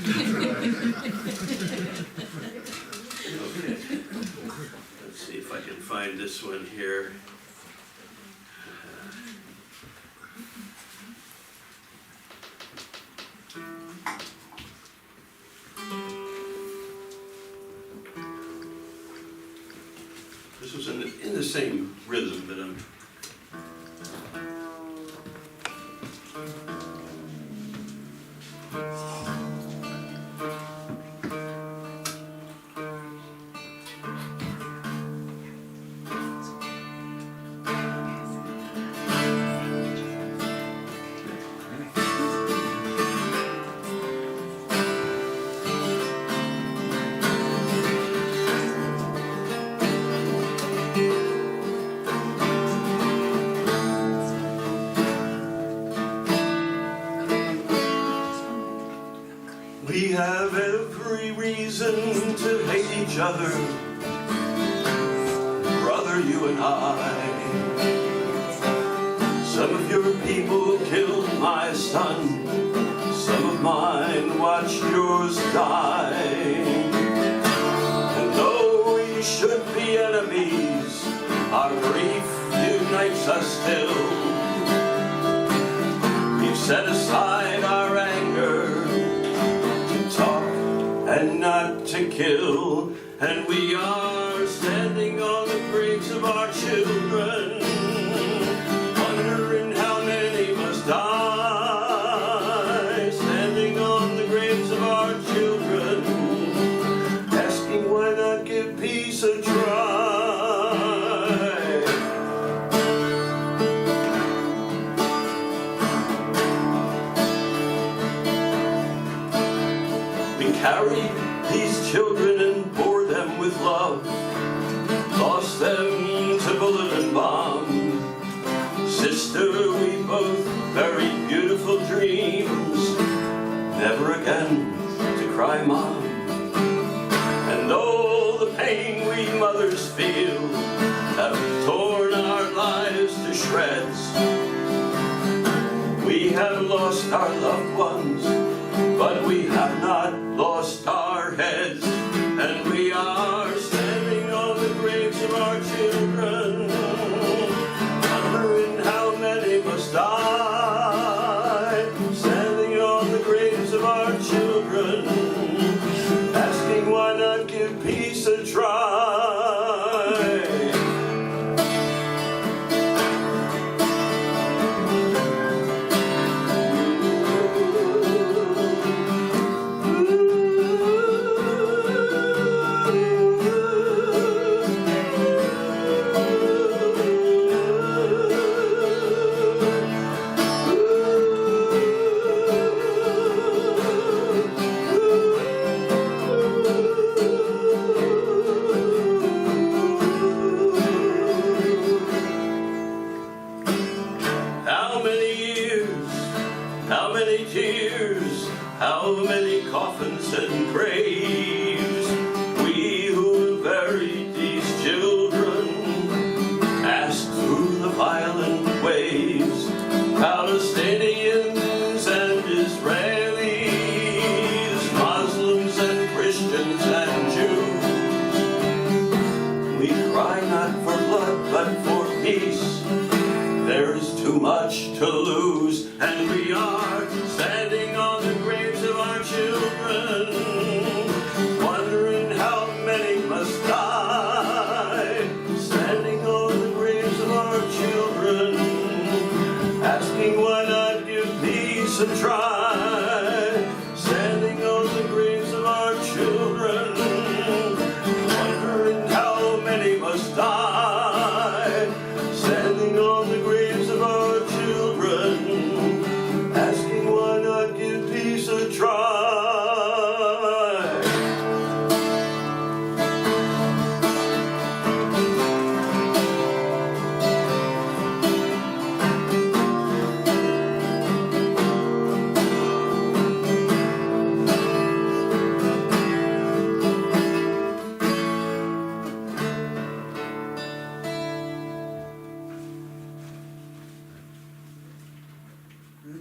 Let's see if I can find this one here. This was in the same rhythm, but we have every reason to hate each other, brother, you and I. Some of your people killed my son, some of mine watched yours die. And though we should be enemies, our grief unites us still. We've set aside our anger and not to kill, and we are standing on the graves of our children, wondering how many must die. Standing on the graves of our children, asking why not give peace a try. Carried these children and bore them with love, lost them to bullet and bomb. Sister, we both buried beautiful dreams, never again to cry mom. And all the pain we mothers feel have torn our lives to shreds. We have lost our loved ones, but we have not lost our heads, and we are standing on the graves of our children, wondering how many must die. Standing on the graves of our children, asking why not give peace a try. How many tears, how many coffins and graves, we who have buried these children, passed through the violent waves, Palestinians and Israelis, Muslims and Christians and Jews. We cry not for blood but for peace. There's too much to lose, and we are standing on the graves of our children, wondering how many must die. Standing on the graves of our children, asking why not give peace a try. Standing on the graves of our children, wondering how many must die. Standing on the graves of our children, asking why not give peace a try. It's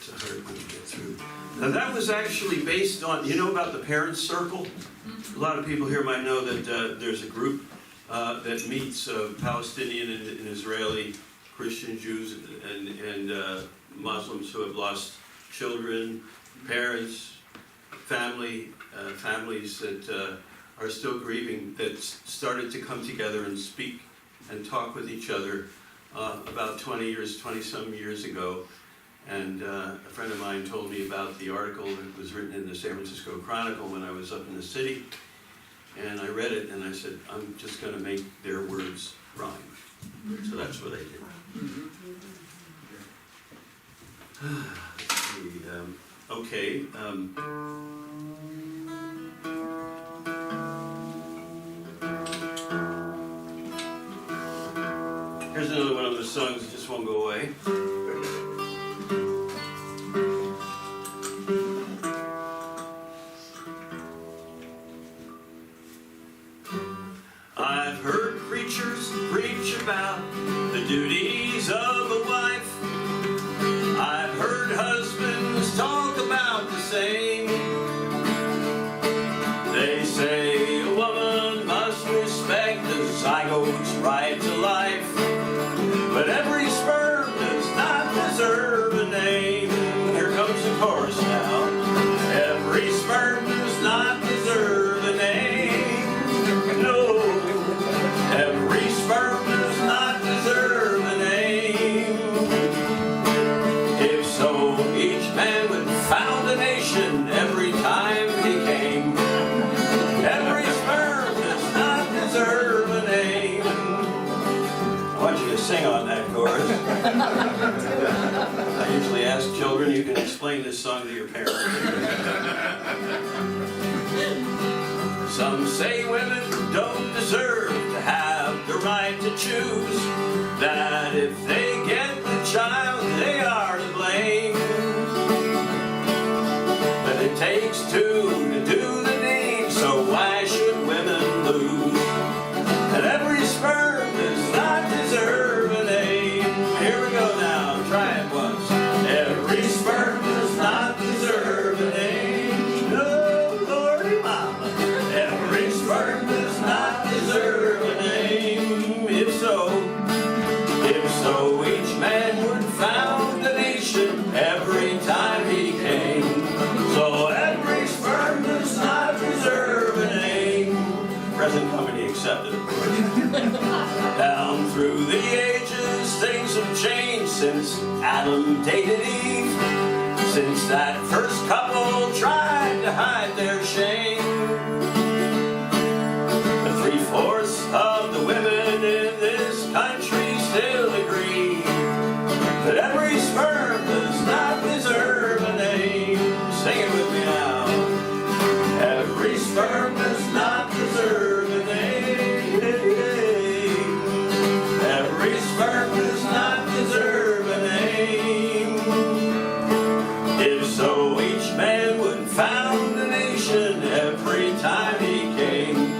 a hard one to get through. Now that was actually based on, you know about the Parents Circle? A lot of people here might know that there's a group that meets Palestinian and Israeli Christian Jews and Muslims who have lost children, parents, families that are still grieving, that started to come together and speak and talk with each other about 20-some years ago. And a friend of mine told me about the article that was written in the San Francisco Chronicle when I was up in the city. And I read it and I said, I'm just going to make their words rhyme. So that's what I did. Let's see, okay. Here's another one of those songs that just won't go away. I've heard preachers preach about the duties of a wife. I've heard husbands talk about the same. They say a woman must respect the zygote's right to life, but every sperm does not deserve a name. Here comes the chorus now. Every sperm does not deserve a name. No, every sperm does not deserve a name. If so, each man would found a nation every time he came. Every sperm does not deserve a name. I want you to sing on that chorus. I usually ask children, you can explain this song to your parents. Some say women don't deserve to have the right to choose, that if they get the child, they are to blame. But it takes two to do the deed, so why should women lose? And every sperm does not deserve a name. Here we go now, try it once. Every sperm does not deserve a name. No, Lordy Mama. Every sperm does not deserve a name. If so, each man would found a nation every time he came. So every sperm does not deserve a name. Present company accepted, of course. Down through the ages, things have changed since Adam dated Eve. Since that first couple tried to hide their shame. But 3/4 of the women in this country still agree that every sperm does not deserve a name. Sing it with me now. Every sperm does not deserve a name. Every sperm does not deserve a name. If so, each man would found a nation every time he came.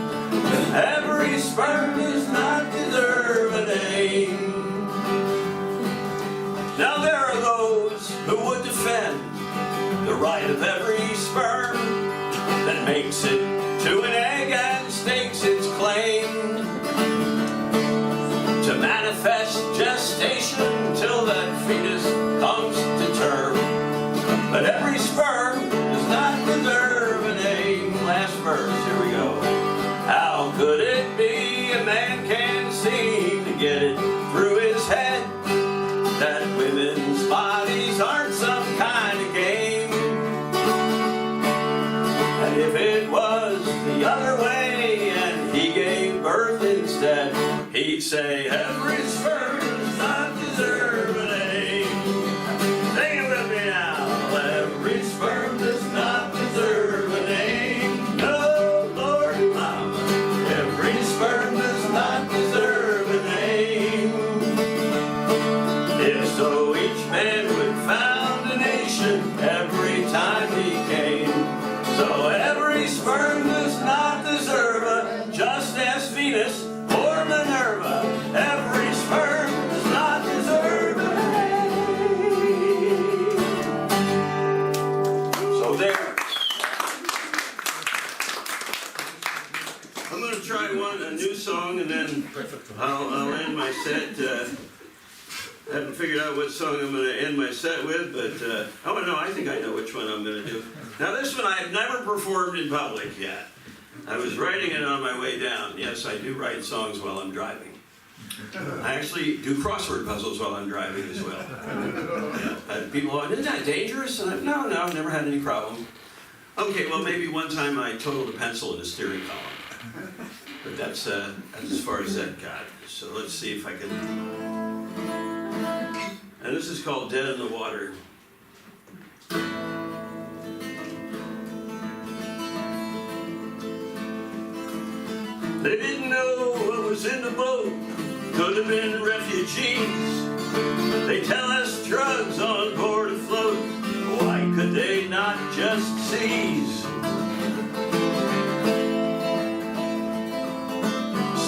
Every sperm does not deserve a name. Now there are those who would defend the right of every sperm that makes it to an egg and stakes its claim to manifest gestation till that fetus comes to term. But every sperm does not deserve a name. Last verse, here we go. How could it be a man can't seem to get it through his head that women's bodies aren't some kind of game? And if it was the other way and he gave birth instead, he'd say every sperm does not deserve a name. Sing it with me now. Every sperm does not deserve a name. No, Lord Mama. Every sperm does not deserve a name. If so, each man would found a nation every time he came. So every sperm does not deserve I'm gonna try a new song, and then I'll end my set. I haven't figured out what song I'm gonna end my set with, but, oh no, I think I know which one I'm gonna do. Now this one I've never performed in public yet. I was writing it on my way down. Yes, I do write songs while I'm driving. I actually do crossword puzzles while I'm driving as well. Yeah. People are, isn't that dangerous? And no, I've never had any problem. Okay, well maybe one time I totaled a pencil in a steering column. But that's as far as that got. So let's see if I can. And this is called Dead in the Water. They didn't know what was in the boat. Could have been refugees. They tell us drugs on board a float. Why could they not just seize?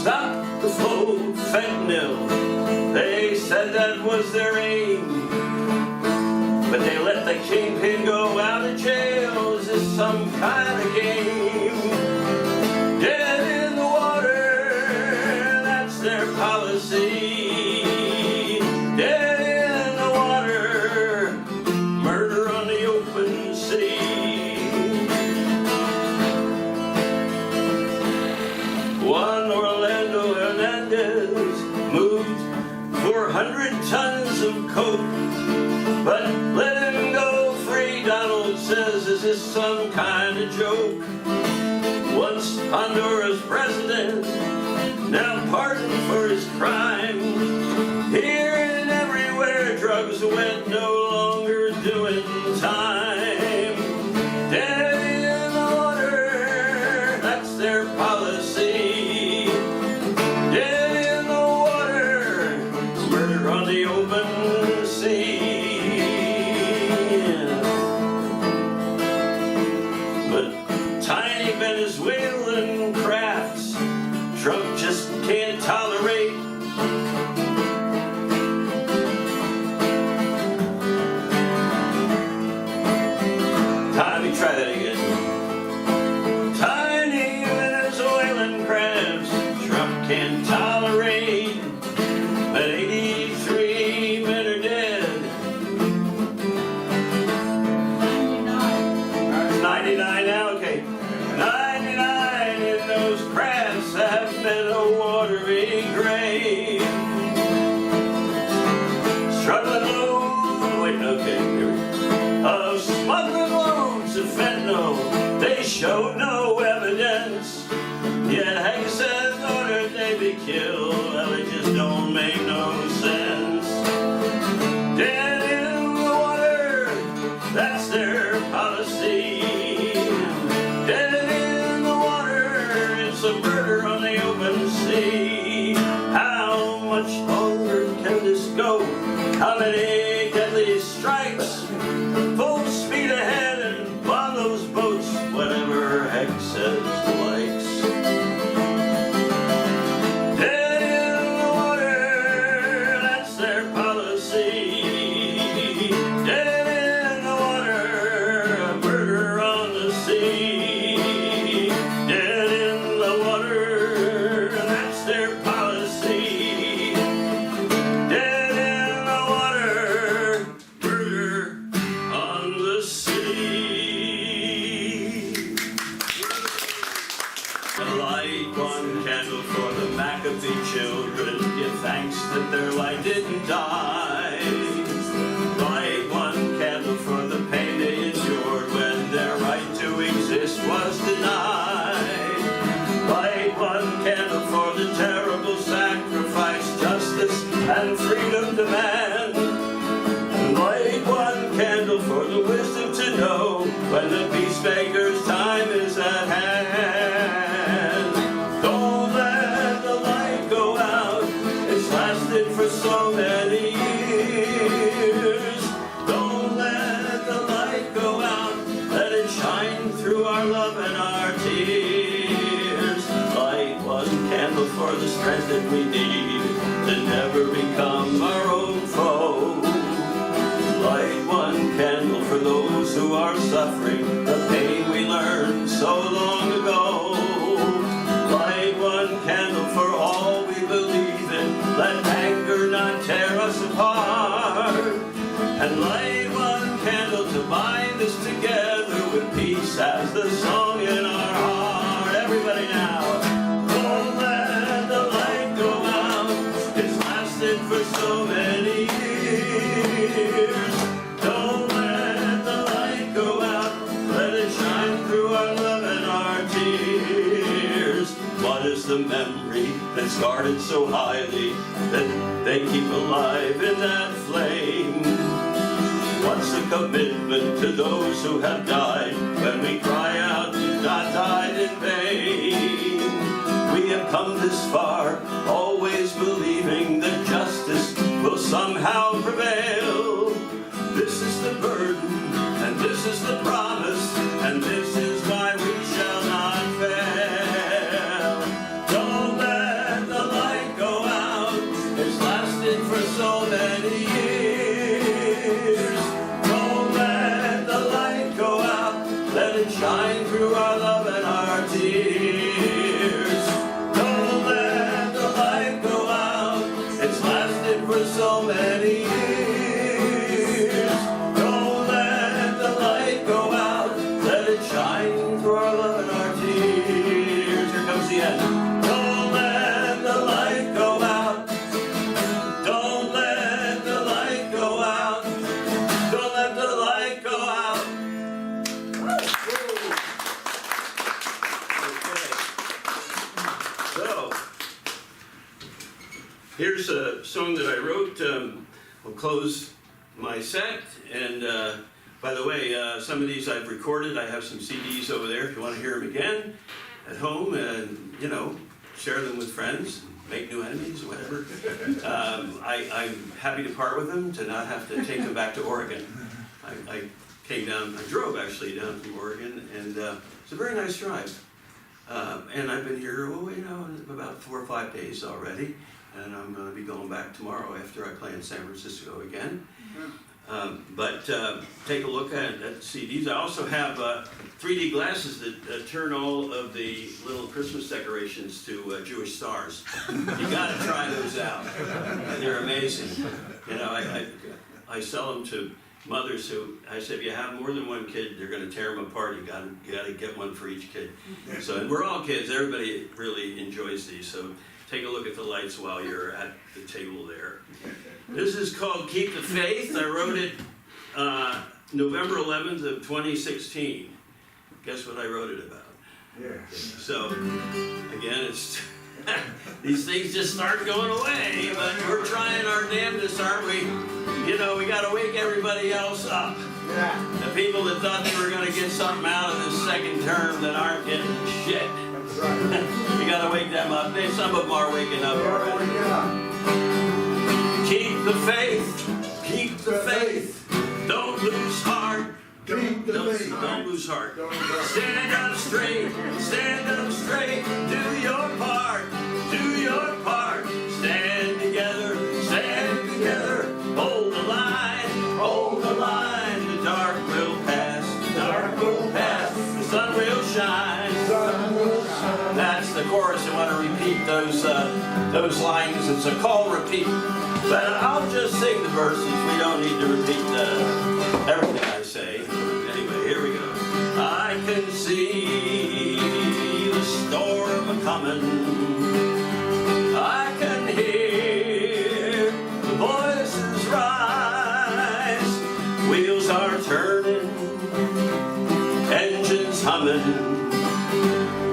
Stop the flow, fentanyl. They said that was their aim. But they let the kingpin go out of jail. Is this some kind of game? Dead in the water, that's their policy. Dead in the water, murder on the open sea. Juan Orlando Hernandez moved 400 tons of coke, but let him go free, Donald says. Is this some kind of joke? Once Honduras president, now pardoned for his crime. Here and everywhere drugs went, no longer doing time. Dead in the water, that's their policy. Dead in the water, murder on the open sea. But tiny Venezuelan crafts Trump just can't tolerate. Let me try that again. Tiny Venezuelan crafts Trump can't tolerate. But 83 men are dead. 99 now, okay. 99 in those crafts have been a watery grave. Struggling low, wait, okay, here we go. Of smuggling loads of fentanyl, they showed no evidence. Yet Hank says ordered they be killed. Well, it just don't make no sense. Dead in the water, that's their policy. Dead in the water, it's a murder on the open sea. How much longer can this go? How many deadly strikes? Full speed ahead and bomb those boats, whatever Heck says likes. Dead in the water, that's their policy. Dead in the water, a murder on the sea. Dead in the water, that's their policy. Dead in the water, murder on the sea. Light one candle for the Maccabee children. Give thanks that their light didn't die. Light one candle for the pain they endured when their right to exist was denied. Light one candle for the terrible sacrifice justice and freedom demand. Light one candle for the wisdom to know when the peacemaker's time is at hand. Don't let the light go out, it's lasted for so many years. the memory that's guarded so highly that they keep alive in that flame. What's the commitment to those who have died when we cry out, "You've not died in vain"? We have come this far, always believing that justice will somehow prevail. This is the burden, and this is the promise, and this is why we shall not fail. Don't let the light go out, it's lasted for so many years. Don't let the light go out, let it shine through our love and our tears. Don't let the light go out, it's lasted for so many years. Don't let the light go out, let it shine through our love and our tears. Here comes the end. Don't let the light go out. Don't let the light go out. Don't let the light go out. Okay. So, here's a song that I wrote. We'll close my set. And by the way, some of these I've recorded. I have some CDs over there if you want to hear them again at home, and share them with friends, make new enemies, whatever. I'm happy to part with them, to not have to take them back to Oregon. I drove actually down from Oregon, and it's a very nice drive. And I've been here, about 4 or 5 days already, and I'm going to be going back tomorrow after I play in San Francisco again. But take a look at CDs. I also have 3D glasses that turn all of the little Christmas decorations to Jewish stars. You got to try those out. They're amazing. I sell them to mothers who, I say, if you have more than one kid, they're going to tear them apart. You got to get one for each kid. So, and we're all kids. Everybody really enjoys these. So take a look at the lights while you're at the table there. This is called Keep the Faith. I wrote it November 11th of 2016. Guess what I wrote it about? Yeah. So, again, it's these things just start going away, but we're trying our damnedest, aren't we? We got to wake everybody else up. Yeah. The people that thought they were going to get something out of this second term that aren't getting shit. That's right. We got to wake them up. Some of them are waking up already. Keep the faith, keep the faith, don't lose heart, Keep the faith. don't lose heart. Don't lose heart. Stand up straight, do your part, stand together, hold the line, the dark will pass, the sun will shine. That's the chorus. I want to repeat those lines. It's a call repeat. But I'll just sing the verses. We don't need to repeat everything I say. Anyway, here we go. I can see the storm a-coming. I can hear the voices rise. Wheels are turning, engines humming.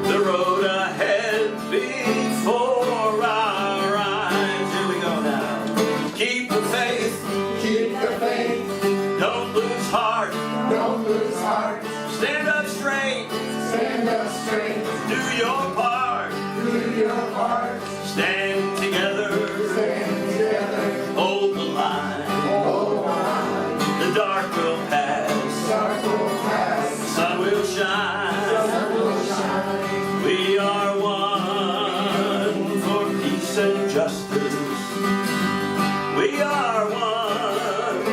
The road ahead before our eyes. Here we go now. Keep the faith. Don't lose heart. Stand up straight. Do your part. Stand together. Hold the line. The dark will pass. The sun will shine. We are one for peace and justice. We are one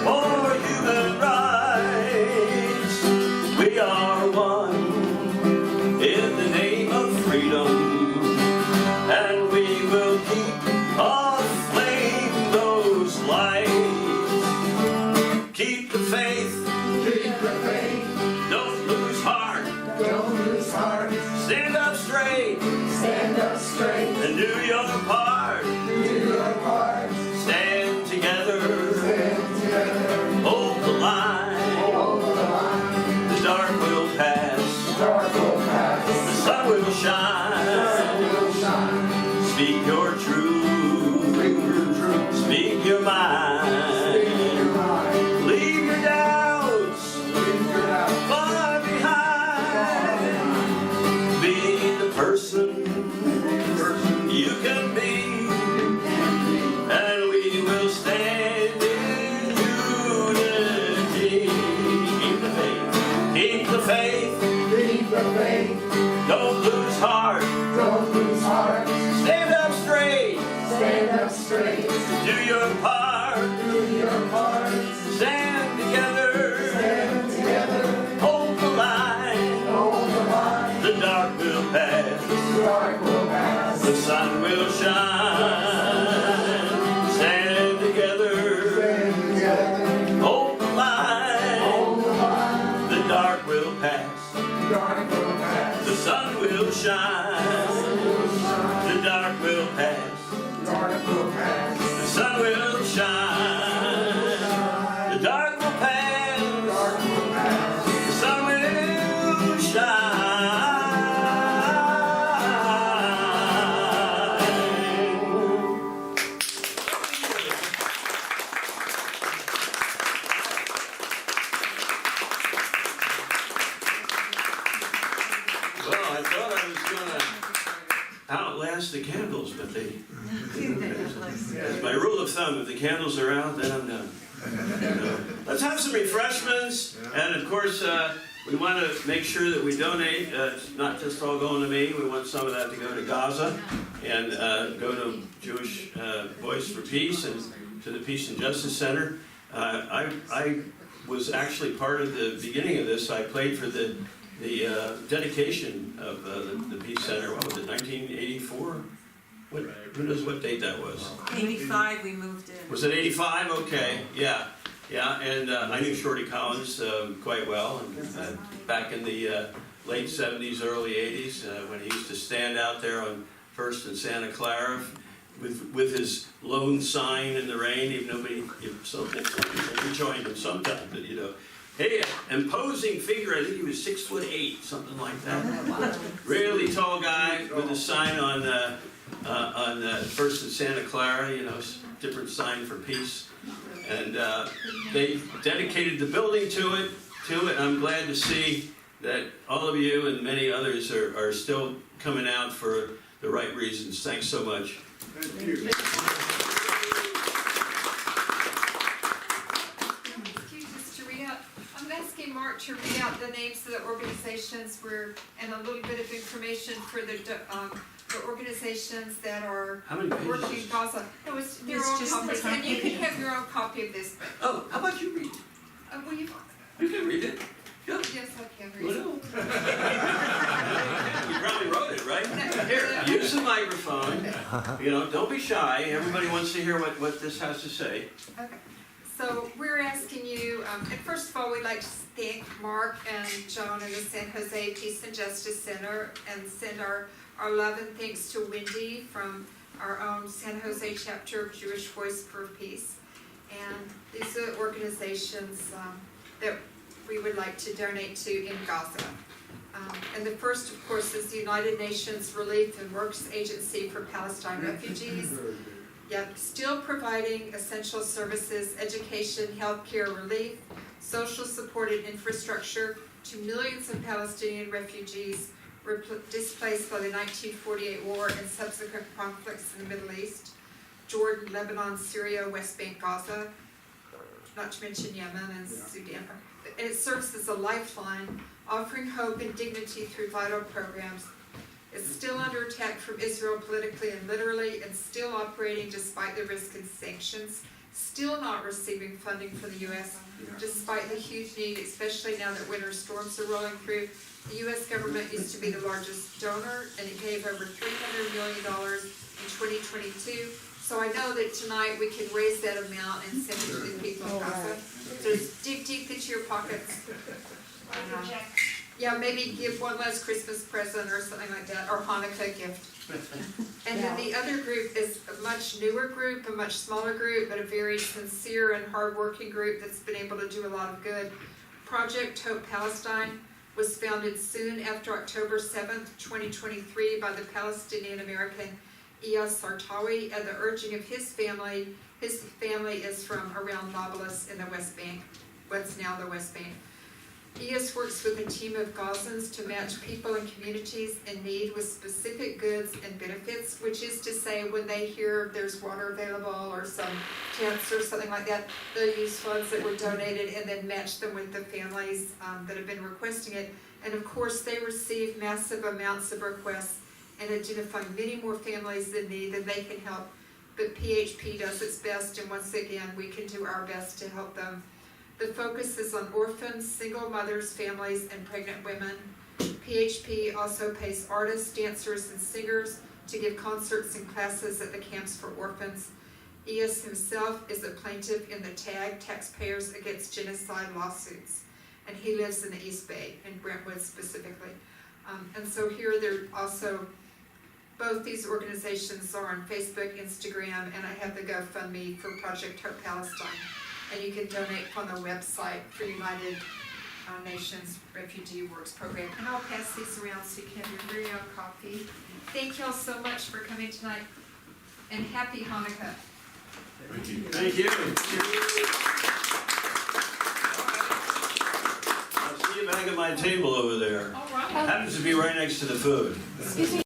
for human rights. We are one in the name of freedom. And we will keep aflame those lights. Keep the faith. Don't lose heart. Stand up straight and do your part. Stand together. Hold the line. The dark will pass. The sun will shine. your truth. Speak your mind. Leave your doubts far behind. Be the person you can be, and we will stand in unity. Keep the faith. Keep the faith. Keep the faith. Don't lose heart. Don't lose heart. Stand up straight. Stand up straight. Do your part. Do your part. Stand together. Stand together. Hold the line. Hold the line. The dark will pass. The dark will pass. The sun will shine. Stand together. Stand together. Hold the line. Hold the line. The dark will pass. The dark will pass. The sun will shine. The dark will pass. The dark will pass. The sun will shine. The dark will pass. The dark will pass. The sun will shine. Well, I thought I was gonna outlast the candles, but they. As my rule of thumb, if the candles are out, then I'm done. Let's have some refreshments, and of course, we want to make sure that we donate. It's not just all going to me. We want some of that to go to Gaza and go to Jewish Voice for Peace and to the Peace and Justice Center. I was actually part of the beginning of this. I played for the dedication of the Peace Center. What was it, 1984? Who knows what date that was? 85 we moved in. Was it 85? Okay, yeah. And I knew Shorty Collins quite well, and back in the late 70s, early 80s, when he used to stand out there on First and Santa Clara with his lone sign in the rain, even nobody, we joined him sometimes, but you know. Hey, imposing figure, I think he was 6'8", something like that. Really tall guy with a sign on First and Santa Clara, you know, different sign for peace. And they dedicated the building to it. I'm glad to see that all of you and many others are still coming out for the right reasons. Thanks so much. Thank you. I'm asking Mark to read out the names of the organizations and a little bit of information for the organizations that are How many pages? working in Gaza. No, it's their It's own just copies, the and you can have your own copy of this. Oh, how about you read it? Will you? You can read it. Yeah. Yes, I can read Well, it. you probably wrote it, right? No, Here, no. use the microphone. You know, don't be shy. Everybody wants to hear what this has to say. Okay. So we're asking you, and first of all, we'd like to thank Mark and John and the San Jose Peace and Justice Center, and send our love and thanks to Wendy from our own San Jose chapter of Jewish Voice for Peace. And these are organizations that we would like to donate to in Gaza. And the first, of course, is the United Nations Relief and Works Agency for Palestine Refugees. Yep, still providing essential services, education, healthcare, relief, social support and infrastructure to millions of Palestinian refugees displaced by the 1948 war and subsequent conflicts in the Middle East, Jordan, Lebanon, Syria, West Bank, Gaza, not to mention Yemen and Sudan. And it serves as a lifeline, offering hope and dignity through vital programs. It's still under attack from Israel politically and literally, and still operating despite the risk and sanctions, still not receiving funding from the U.S., despite the huge need, especially now that winter storms are rolling through. The U.S. government used to be the largest donor, and it gave over $300 million in 2022. So I know that tonight we can raise that amount and send it to the people of Gaza. So dig deep into your pockets. Yeah, maybe give one last Christmas present or something like that, or Hanukkah gift. And then the other group is a much newer group, a much smaller group, but a very sincere and hardworking group that's been able to do a lot of good. Project Hope Palestine was founded soon after October 7th, 2023 by the Palestinian American Iyas Sartawi at the urging of his family. His family is from around Nablus in the West Bank, what's now the West Bank. Iyas works with a team of Gazans to match people and communities in need with specific goods and benefits, which is to say when they hear there's water available or some tents or something like that, they'll use funds that were donated and then match them with the families that have been requesting it. And of course, they receive massive amounts of requests and identify many more families in need than they can help. But PHP does its best, and once again, we can do our best to help them. The focus is on orphans, single mothers, families, and pregnant women. PHP also pays artists, dancers, and singers to give concerts and classes at the camps for orphans. Iyas himself is a plaintiff in the TAG, Taxpayers Against Genocide lawsuits, and he lives in the East Bay, in Brentwood specifically. And so here they're also, both these organizations are on Facebook, Instagram, and I have the GoFundMe for Project Hope Palestine. And you can donate on the website for United Nations Refugee Works Program. And I'll pass these around so you can have your very own copy. Thank y'all so much for coming tonight, and happy Hanukkah. Thank you. I'll see you back at my table over there. All right. Happens to be right next to the food. Excuse me.